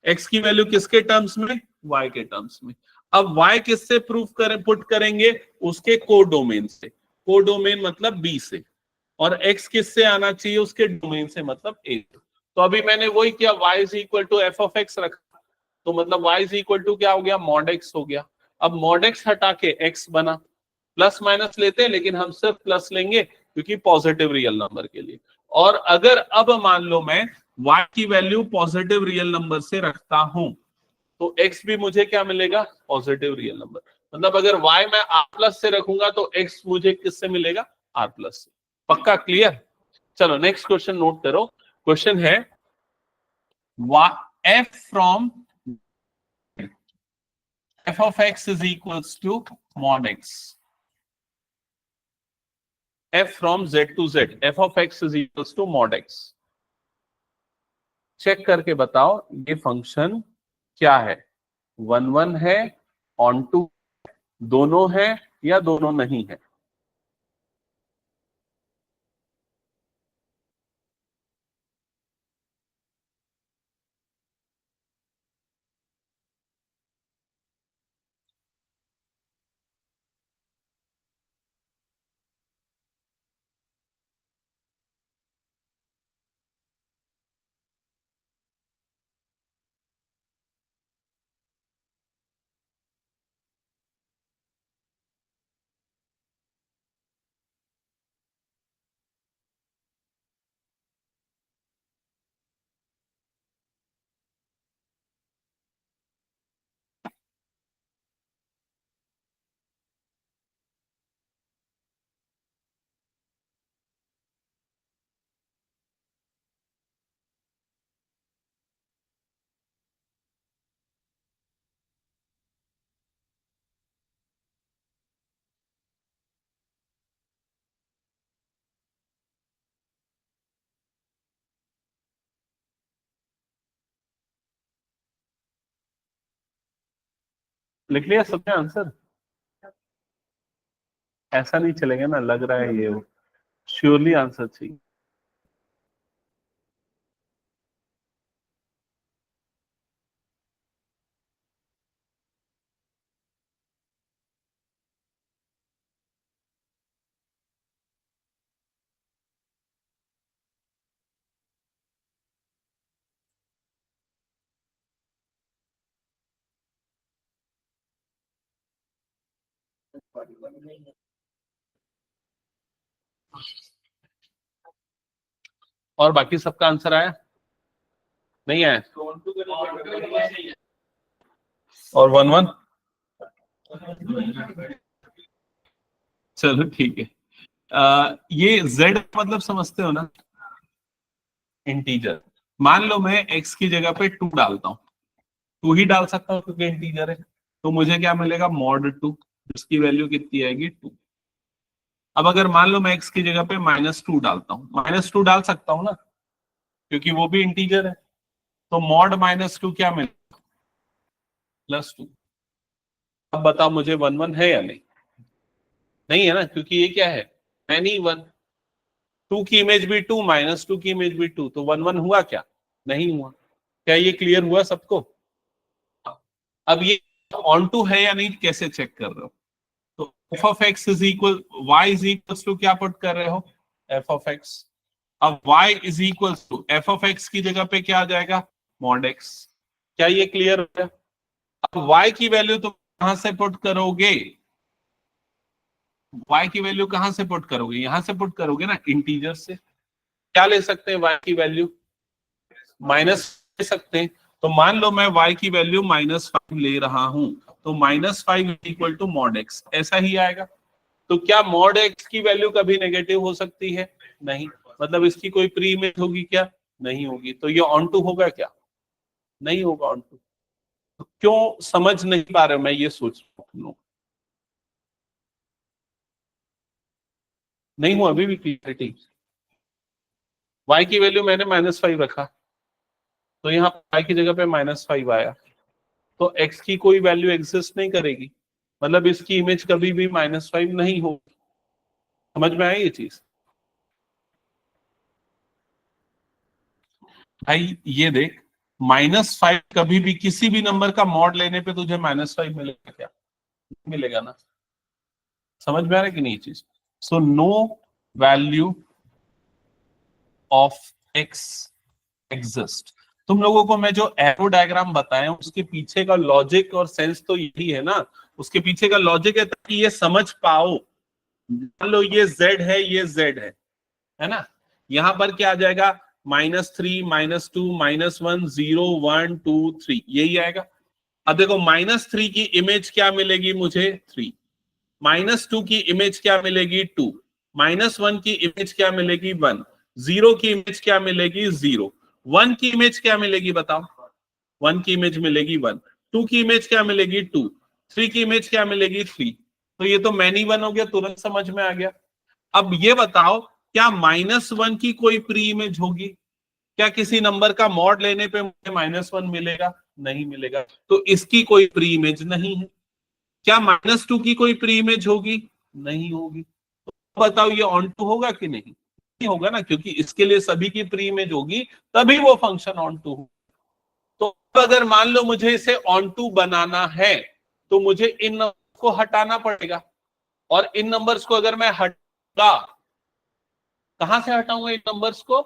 x की वैल्यू किसके टर्म्स में y के टर्म्स में। अब y किससे प्रूफ करें पुट करेंगे उसके कोडोमेन से, कोडोमेन मतलब b से, और x किससे आना चाहिए उसके डोमेन से मतलब a। तो अभी मैंने वही किया, y is equal to f of x रखा तो मतलब y इज इक्वल टू क्या हो गया मॉड x हो गया। अब मॉड x हटा के x बना, प्लस माइनस लेते हैं लेकिन हम सिर्फ प्लस लेंगे क्योंकि पॉजिटिव रियल नंबर के लिए। और अगर अब मान लो मैं y की वैल्यू पॉजिटिव रियल नंबर से रखता हूं तो x भी मुझे क्या मिलेगा पॉजिटिव रियल नंबर। मतलब अगर y मैं r प्लस से रखूंगा तो x मुझे किससे मिलेगा r प्लस से। पक्का क्लियर। चलो नेक्स्ट क्वेश्चन नोट करो। क्वेश्चन है f from f of x is equals to mod x. f from z to z, f of x is equals to mod x. Check करके बताओ ये function क्या है, 1 1 है, ऑन टू दोनों है या दोनों नहीं है? लिख लिया सबने आंसर? ऐसा नहीं चलेगा ना, लग रहा है ये श्योरली आंसर चाहिए। और बाकी सबका आंसर आया? नहीं आया? और 1 1? चलो ठीक है। ये z मतलब समझते हो ना, इंटीजर। मान लो मैं x की जगह पे 2 डालता हूं, 2 ही डाल सकता हूं क्योंकि इंटीजर है, तो मुझे क्या मिलेगा, मॉड 2, जिसकी वैल्यू कितनी आएगी, 2। अब अगर मान लो मैं x की जगह पे -2 डालता हूं, -2 डाल सकता हूं ना क्योंकि वो भी इंटीजर है, तो मॉड -2 क्या मिलेगा, +2। अब बताओ मुझे 1 1 है या नहीं? नहीं है ना, क्योंकि ये क्या है, एनी 1, 2 की इमेज भी 2, -2 की इमेज भी 2, तो 1 1 हुआ क्या? नहीं हुआ। क्या ये क्लियर हुआ सबको? अब ये ऑन टू है या नहीं कैसे चेक कर रहे हो? तो f of x is equal, y is equal to क्या पुट कर रहे हो, f of x। अब y is equal to f of x की जगह पे क्या आ जाएगा, mod x। क्या ये क्लियर है? अब y की वैल्यू तुम कहां से पुट करोगे, y की वैल्यू कहां से पुट करोगे, यहां से पुट करोगे ना, इंटीजर से। क्या ले सकते हैं y की वैल्यू, माइनस ले सकते हैं। तो मान लो मैं y की वैल्यू -5 ले रहा हूं, तो -5 इक्वल टू mod x, ऐसा ही आएगा। तो क्या mod x की वैल्यू कभी नेगेटिव हो सकती है? नहीं। मतलब इसकी कोई प्री इमेज होगी क्या? नहीं होगी। तो ये ऑन टू होगा क्या? नहीं होगा ऑन टू। तो क्यों समझ नहीं पा रहे हो, मैं ये सोच रहा हूं। नहीं हुआ अभी भी क्लियरिटी। y की वैल्यू मैंने -5 रखा, तो यहाँ y की जगह पे -5 आया, तो x की कोई वैल्यू एग्जिस्ट नहीं करेगी, मतलब इसकी इमेज कभी भी -5 नहीं होगी। समझ में आई ये चीज? भाई ये देख, -5 कभी भी किसी भी नंबर का मॉड लेने पे तुझे -5 मिलेगा क्या? मिलेगा ना। समझ में आ रहा है कि नहीं चीज? So no value of x exist. तुम लोगों को मैं जो एरो डायग्राम बताया उसके पीछे का लॉजिक और सेंस तो यही है ना, उसके पीछे का लॉजिक है ताकि ये समझ पाओ। मान लो ये z है, ये z है ना, यहां पर क्या आ जाएगा, -3, -2, -1, 0, 1, 2, 3, यही आएगा। अब देखो -3 की इमेज क्या मिलेगी मुझे, 3। -2 की इमेज क्या मिलेगी, 2। -1 की इमेज क्या मिलेगी, 1। 0 की इमेज क्या मिलेगी, 0। 1 की इमेज क्या मिलेगी बताओ, 1 की इमेज मिलेगी 1। 2 की इमेज क्या मिलेगी, 2। 3 की इमेज क्या मिलेगी 3, तो ये तो मैनी वन हो गया, तुरंत समझ में आ गया। अब ये बताओ क्या -1 की कोई प्री इमेज होगी? क्या किसी नंबर का मॉड लेने पे मुझे -1 मिलेगा? नहीं मिलेगा, तो इसकी कोई प्री इमेज नहीं है। क्या -2 की कोई प्री इमेज होगी? नहीं होगी। तो बताओ ये ऑन टू होगा कि नहीं? नहीं होगा ना, क्योंकि इसके लिए सभी की प्री इमेज होगी तभी वो फंक्शन ऑन टू हो। तो अब अगर मान लो मुझे इसे ऑन टू बनाना है तो मुझे इन नंबर्स को हटाना पड़ेगा, और इन नंबर्स को अगर मैं हटा, कहां से हटाऊंगा इन नंबर्स को?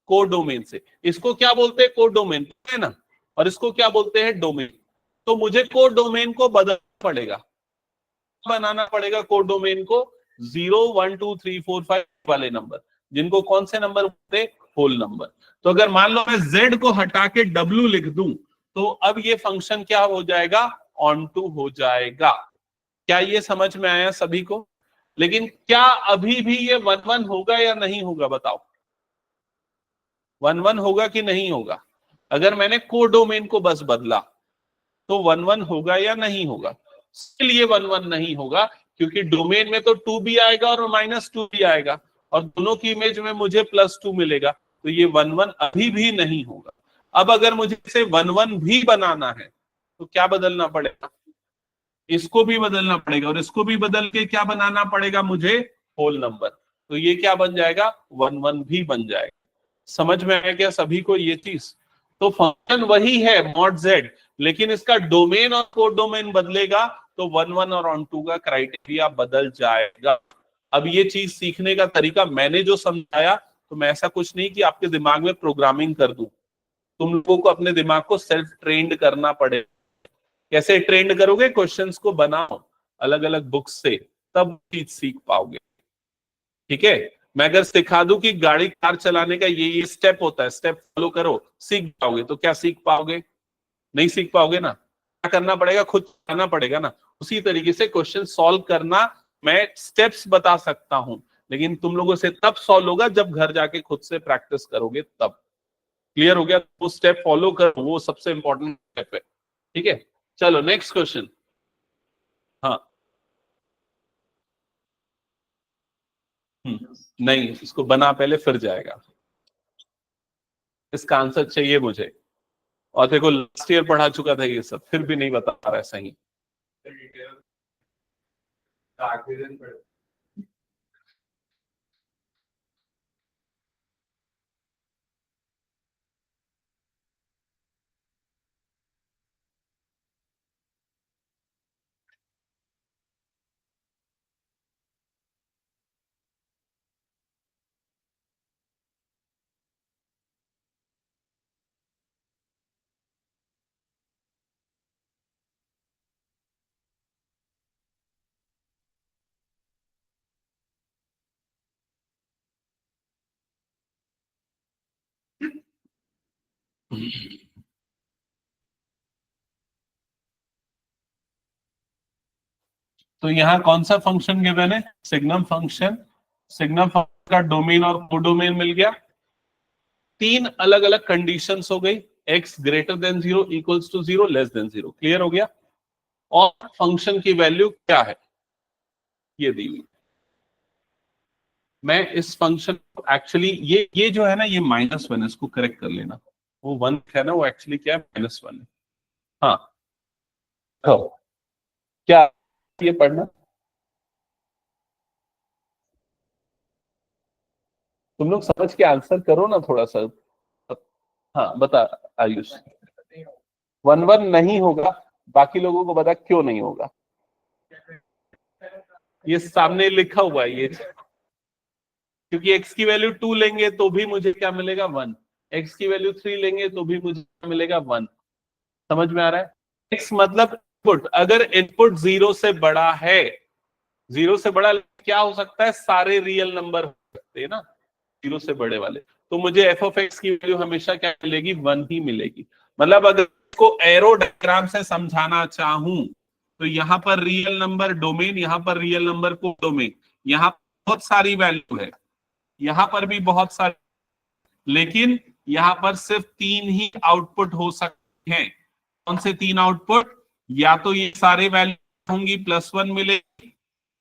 कोडोमेन से। इसको क्या बोलते हैं? कोडोमेन है ना, और इसको क्या बोलते हैं? डोमेन। तो मुझे कोडोमेन को बदलना पड़ेगा, बनाना पड़ेगा कोडोमेन को 0 1 2 3 4 5 वाले नंबर, जिनको कौन से नंबर बोलते हैं? Whole number. तो अगर मान लो मैं z को हटा के w लिख दूं तो अब ये फंक्शन क्या हो जाएगा? ऑन टू हो जाएगा। क्या ये समझ में आया सभी को? लेकिन क्या अभी भी ये 1 1 होगा या नहीं होगा? बताओ 1 1 होगा कि नहीं होगा? अगर मैंने कोडोमेन को बस बदला तो 1 1 होगा या नहीं होगा? इसके लिए 1 1 नहीं होगा, क्योंकि डोमेन में तो 2 भी आएगा और -2 भी आएगा, और दोनों की इमेज में मुझे +2 मिलेगा, तो ये 1 1 अभी भी नहीं होगा। अब अगर मुझे इसे 1 1 भी बनाना है तो क्या बदलना पड़ेगा? इसको भी बदलना पड़ेगा, और इसको भी बदल के क्या बनाना पड़ेगा मुझे? Whole number. तो ये क्या बन जाएगा? 1 1 भी बन जाएगा। समझ में आया क्या सभी को ये चीज? तो फंक्शन वही है मॉड z, लेकिन इसका डोमेन और कोडोमेन बदलेगा तो 1 1 और ऑन टू का क्राइटेरिया बदल जाएगा। अब ये चीज सीखने का तरीका मैंने जो समझाया, तो मैं ऐसा कुछ नहीं कि आपके दिमाग में प्रोग्रामिंग कर दूं। तुम लोगों को अपने दिमाग को सेल्फ ट्रेन्ड करना पड़ेगा। कैसे ट्रेंड करोगे? क्वेश्चंस को बनाओ अलग अलग बुक्स से, तब चीज सीख पाओगे। ठीक है, मैं अगर सिखा दूं कि गाड़ी कार चलाने का ये स्टेप होता है, स्टेप फॉलो करो, सीख पाओगे, तो क्या सीख पाओगे? नहीं सीख पाओगे ना। क्या करना पड़ेगा? खुद आना पड़ेगा ना। उसी तरीके से क्वेश्चन सॉल्व करना मैं स्टेप्स बता सकता हूं, लेकिन तुम लोगों से तब सॉल्व होगा जब घर जाके खुद से प्रैक्टिस करोगे तब। क्लियर हो गया? वो स्टेप फॉलो करो, वो सबसे इंपॉर्टेंट स्टेप है। ठीक है, चलो नेक्स्ट क्वेश्चन। हाँ, नहीं, इसको बना पहले फिर जाएगा। इसका आंसर चाहिए मुझे, और देखो लास्ट ईयर पढ़ा चुका था ये सब, फिर भी नहीं बता रहा है सही। तो यहाँ कौन सा फंक्शन गिवन है? Signum function. सिग्नम फंक्शन का डोमेन और कोडोमेन मिल गया। तीन अलग अलग कंडीशंस हो गई, x greater than 0, equals to 0, less than 0। Clear हो गया? और फंक्शन की वैल्यू क्या है ये दी हुई। मैं इस फंक्शन को एक्चुअली ये जो है ना, ये -1, इसको करेक्ट कर लेना। वो 1 है ना, वो एक्चुअली क्या है? -1 है। हाँ, तो क्या ये पढ़ना? तुम लोग समझ के आंसर करो ना थोड़ा सा। हाँ बता आयुष। 1 1 नहीं होगा, बाकी लोगों को बता क्यों नहीं होगा। ये सामने लिखा हुआ है ये, क्योंकि x की वैल्यू 2 लेंगे तो भी मुझे क्या मिलेगा? 1। x की वैल्यू 3 लेंगे तो भी मुझे क्या मिलेगा? 1। समझ में आ रहा है? x मतलब इनपुट, अगर इनपुट 0 से बड़ा है, 0 से बड़ा क्या हो सकता है? सारे रियल नंबर हो सकते हैं ना 0 से बड़े वाले। तो मुझे एफ ऑफ एक्स की वैल्यू हमेशा क्या मिलेगी? 1 ही मिलेगी। मतलब अगर इसको एरो डायग्राम से समझाना चाहूं तो यहाँ पर रियल नंबर डोमेन, यहाँ पर रियल नंबर को डोमेन, यहाँ बहुत सारी वैल्यू है, यहाँ पर भी बहुत सारी, लेकिन यहाँ पर सिर्फ 3 ही आउटपुट हो सकते हैं। कौन से 3 आउटपुट? या तो ये सारे वैल्यू होंगी +1 मिलेगी,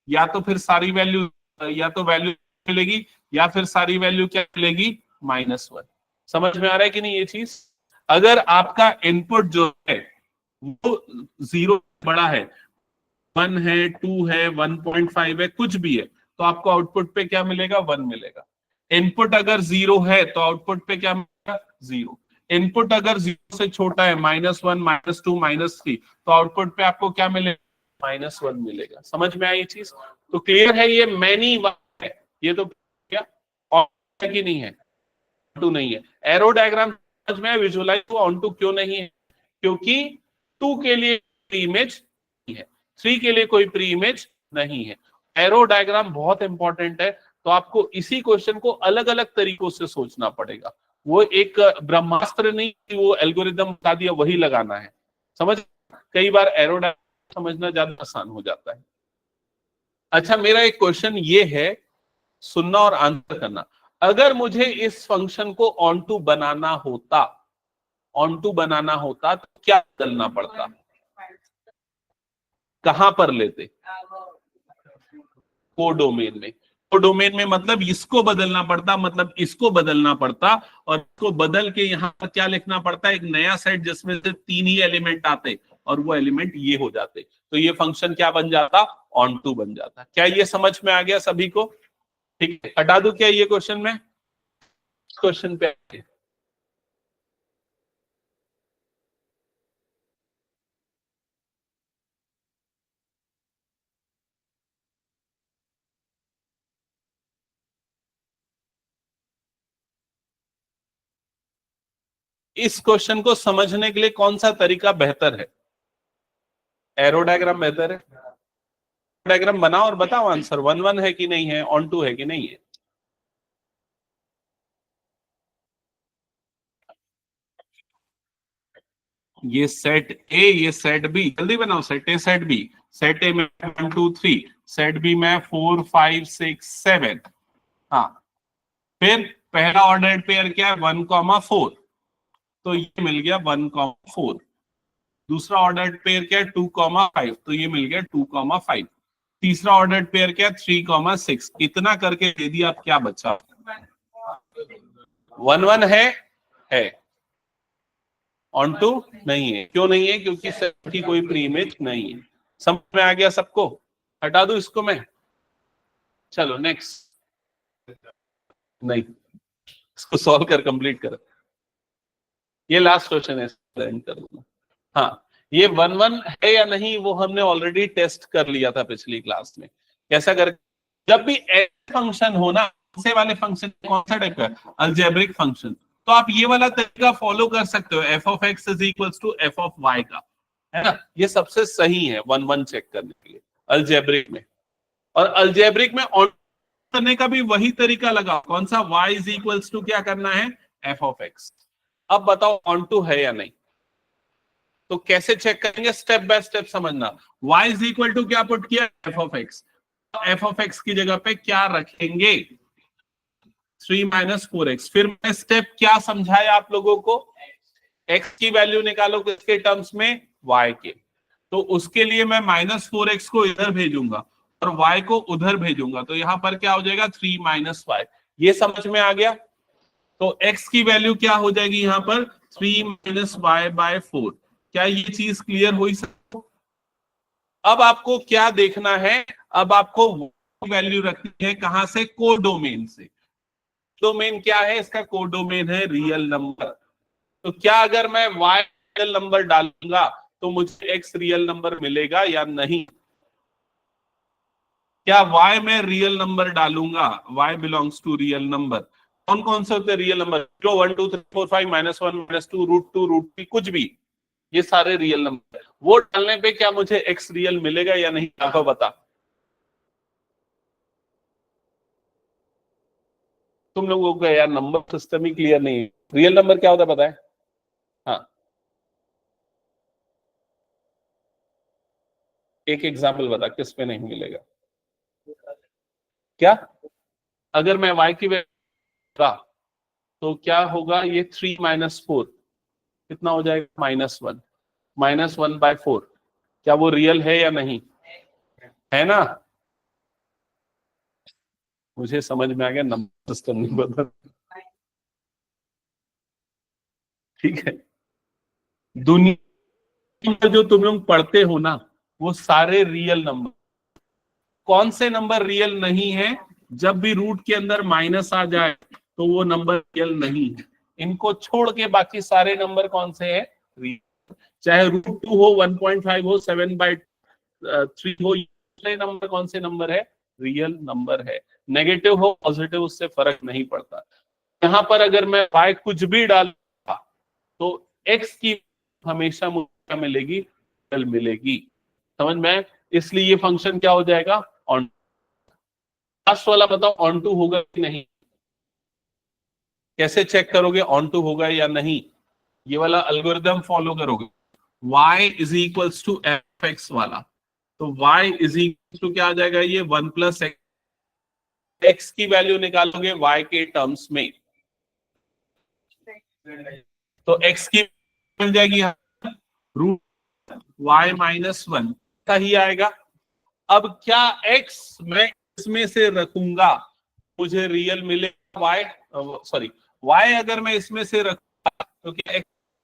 या तो फिर सारी वैल्यू, या तो वैल्यू मिलेगी, या फिर सारी वैल्यू क्या मिलेगी, -1। समझ में आ रहा है कि नहीं ये चीज? अगर आपका इनपुट जो है वो 0 बड़ा है, 1 है, 2 है, 1.5 है, कुछ भी है, तो आपको आउटपुट पे क्या मिलेगा, 1 मिलेगा। इनपुट अगर 0 है तो आउटपुट पे क्या मिलेगा, 0। इनपुट अगर 0 से छोटा है, -1, -2, -3, तो आउटपुट पे आपको क्या मिलेगा, -1 मिलेगा। समझ में आई ये चीज? तो क्लियर है, ये मैनी है, ये तो क्या ऑन है कि नहीं है, टू नहीं है। एरो डायग्राम समझ में विजुअलाइज तो ऑन टू क्यों नहीं है, क्योंकि 2 के लिए प्री इमेज नहीं है, 3 के लिए कोई प्री इमेज नहीं है। एरो डायग्राम बहुत इंपॉर्टेंट है, तो आपको इसी क्वेश्चन को अलग अलग तरीकों से सोचना पड़ेगा। वो एक ब्रह्मास्त्र नहीं, वो एल्गोरिदम बता दिया वही लगाना है। समझ, कई बार एरो डायग्राम समझना ज्यादा आसान हो जाता है। अच्छा, मेरा एक क्वेश्चन ये है, सुनना और आंसर करना। अगर मुझे इस फंक्शन को ऑन टू बनाना होता, तो क्या बदलना पड़ता, कहां पर लेते, कोडोमेन में। कोडोमेन में मतलब इसको बदलना पड़ता, मतलब इसको बदलना पड़ता, और इसको बदल के यहां पर क्या लिखना पड़ता, एक नया सेट जिसमें से 3 ही एलिमेंट आते, और वो एलिमेंट ये हो जाते, तो ये फंक्शन क्या बन जाता, ऑन टू बन जाता। क्या ये समझ में आ गया सभी को? ठीक है, हटा दूं क्या ये क्वेश्चन में? क्वेश्चन पे आइए। इस क्वेश्चन को समझने के लिए कौन सा तरीका बेहतर है? एरो डायग्राम बेहतर है? डायग्राम बनाओ और बताओ आंसर, 1-1 है कि नहीं है, ऑन टू है कि नहीं है। ये सेट ए, ये सेट बी, जल्दी बनाओ। Set A, set B. Set A में 1 2 3, सेट बी में 4 5 6 7। हाँ, फिर पहला ऑर्डर पेयर क्या है, 1,4, तो ये मिल गया 1,4। दूसरा ऑर्डर पेयर क्या है, 2,5, तो ये मिल गया 2,5। तीसरा ऑर्डर पेयर क्या है, 3,6। इतना करके दे दिया, अब क्या बचा, 1-1 है ऑन टू नहीं है। क्यों नहीं है? क्योंकि सेट की कोई प्री इमेज नहीं है। समझ में आ गया सबको? हटा दूं इसको मैं? चलो नेक्स्ट। नहीं, इसको सॉल्व कर, कंप्लीट कर। ये लास्ट क्वेश्चन है, एंड कर दूंगा। हाँ, ये 1-1 है या नहीं वो हमने ऑलरेडी टेस्ट कर लिया था पिछली क्लास में। कैसा कर, जब भी फंक्शन हो ना, ऐसे वाले फंक्शन कौन सा टाइप का, अलजेब्रिक फंक्शन, तो आप ये वाला तरीका फॉलो कर सकते हो, F of x is equal to F of Y का, है ना? ये सबसे सही है 1-1 चेक करने के लिए अलजेब्रिक में। और अलजेब्रिक में ऑन करने का भी वही तरीका लगा, कौन सा, y इज इक्वल्स टू क्या करना है, एफ ऑफ एक्स। अब बताओ ऑन टू है या नहीं, तो कैसे चेक करेंगे, स्टेप बाय स्टेप समझना। y इज इक्वल टू क्या पुट किया, F of X. F of X की जगह पे क्या रखेंगे, 3 - 4x। फिर मैं स्टेप क्या समझाया आप लोगों को, x की वैल्यू निकालो किसके टर्म्स में, y के। तो उसके लिए मैं -4x को इधर भेजूंगा और y को उधर भेजूंगा, तो यहां पर क्या हो जाएगा, 3 - y। ये समझ में आ गया? तो x की वैल्यू क्या हो जाएगी यहाँ पर, 3 - y/4। क्या ये चीज क्लियर हुई सबको? अब आपको क्या देखना है, अब आपको वैल्यू रखनी है कहां से, कोडोमेन से। डोमेन क्या है इसका, कोडोमेन है रियल नंबर। तो क्या अगर मैं y रियल नंबर डालूंगा तो मुझे x रियल नंबर मिलेगा या नहीं? क्या y में रियल नंबर डालूंगा, y belongs to real number, कौन कौन से होते हैं रियल नंबर, 0 1 2 3 4 5 -1 -2 √2 √3, कुछ भी, ये सारे रियल नंबर। वो डालने पे क्या मुझे x रियल मिलेगा या नहीं, आपको बता। तुम लोगों को यार नंबर सिस्टम ही क्लियर नहीं है। रियल नंबर क्या होता है पता है? हाँ, एक एग्जाम्पल बता किस पे नहीं मिलेगा। क्या, अगर मैं y की वैल्यू, तो क्या होगा, ये 3 - 4 कितना हो जाएगा, -1, -1/4। क्या वो रियल है या नहीं है ना? मुझे समझ में आ गया, नंबर सिस्टम नहीं बदल। ठीक है, दुनिया में जो तुम लोग पढ़ते हो ना वो सारे रियल नंबर। कौन से नंबर रियल नहीं है? जब भी रूट के अंदर माइनस आ जाए तो वो नंबर रियल नहीं है। इनको छोड़ के बाकी सारे नंबर कौन से हैं? रियल। चाहे √2 हो, 1.5 हो, 7/3 हो, ये नंबर कौन से नंबर है? रियल नंबर है। नेगेटिव हो पॉजिटिव उससे फर्क नहीं पड़ता। यहाँ पर अगर मैं y कुछ भी डालूंगा तो x की हमेशा मुझे मिलेगी, रियल मिलेगी। समझ में? इसलिए ये फंक्शन क्या हो जाएगा? ऑन। लास्ट वाला बताओ ऑन टू होगा कि नहीं? कैसे चेक करोगे ऑन टू होगा या नहीं? ये वाला एल्गोरिथम फॉलो करोगे, y is equals to F X वाला। तो y इज इक्वल टू क्या आ जाएगा? ये 1 + x। x की वैल्यू निकालोगे y के टर्म्स में, तो x की मिल जाएगी √y-1 का ही आएगा। अब क्या x मैं इसमें से रखूंगा मुझे रियल मिलेगा? y अगर मैं इसमें से रखूंगा तो क्या x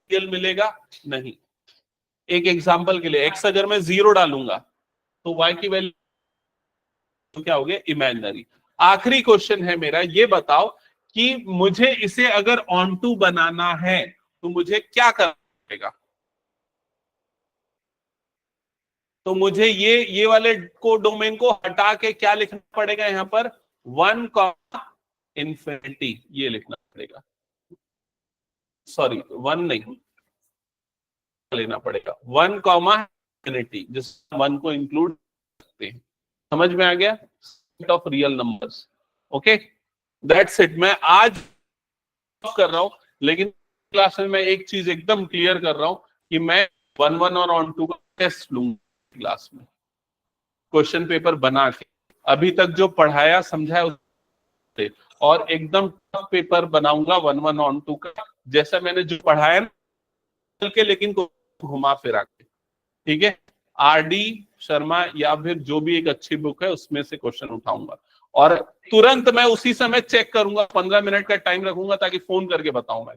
रियल मिलेगा? नहीं। एक एग्जांपल के लिए x अगर मैं 0 डालूंगा तो y की वैल्यू तो क्या हो गया? इमेजिनरी। आखिरी क्वेश्चन है मेरा, ये बताओ कि मुझे इसे अगर ऑन टू बनाना है तो मुझे क्या करना पड़ेगा? तो मुझे ये वाले को डोमेन को हटा के क्या लिखना पड़ेगा? यहां पर 1, इन्फिनिटी ये लिखना पड़ेगा। सॉरी 1 नहीं लेना पड़ेगा, 1, इन्फिनिटी, जिस 1 को इंक्लूड करते हैं। समझ में आ गया? Set of real numbers. Okay, that's it. मैं आज कर रहा हूं, लेकिन क्लास में मैं एक चीज एकदम क्लियर कर रहा हूं कि मैं 1 और ऑन 2 का टेस्ट लूंगा क्लास में, क्वेश्चन पेपर बना के। अभी तक जो पढ़ाया समझाया उससे, और एकदम टफ पेपर बनाऊंगा 1 ऑन 2 का, जैसा मैंने जो पढ़ाया ना के, लेकिन घुमा फिरा के। ठीक है, RD शर्मा या फिर जो भी एक अच्छी बुक है उसमें से क्वेश्चन उठाऊंगा और तुरंत मैं उसी समय चेक करूंगा। 15 मिनट का टाइम रखूंगा ताकि फोन करके बताऊं मैं।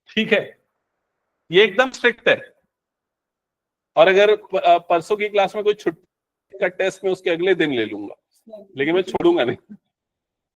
ठीक है, ये एकदम स्ट्रिक्ट है। और अगर परसों की क्लास में कोई छुट्टी का टेस्ट में उसके अगले दिन ले लूंगा, लेकिन मैं छोड़ूंगा नहीं।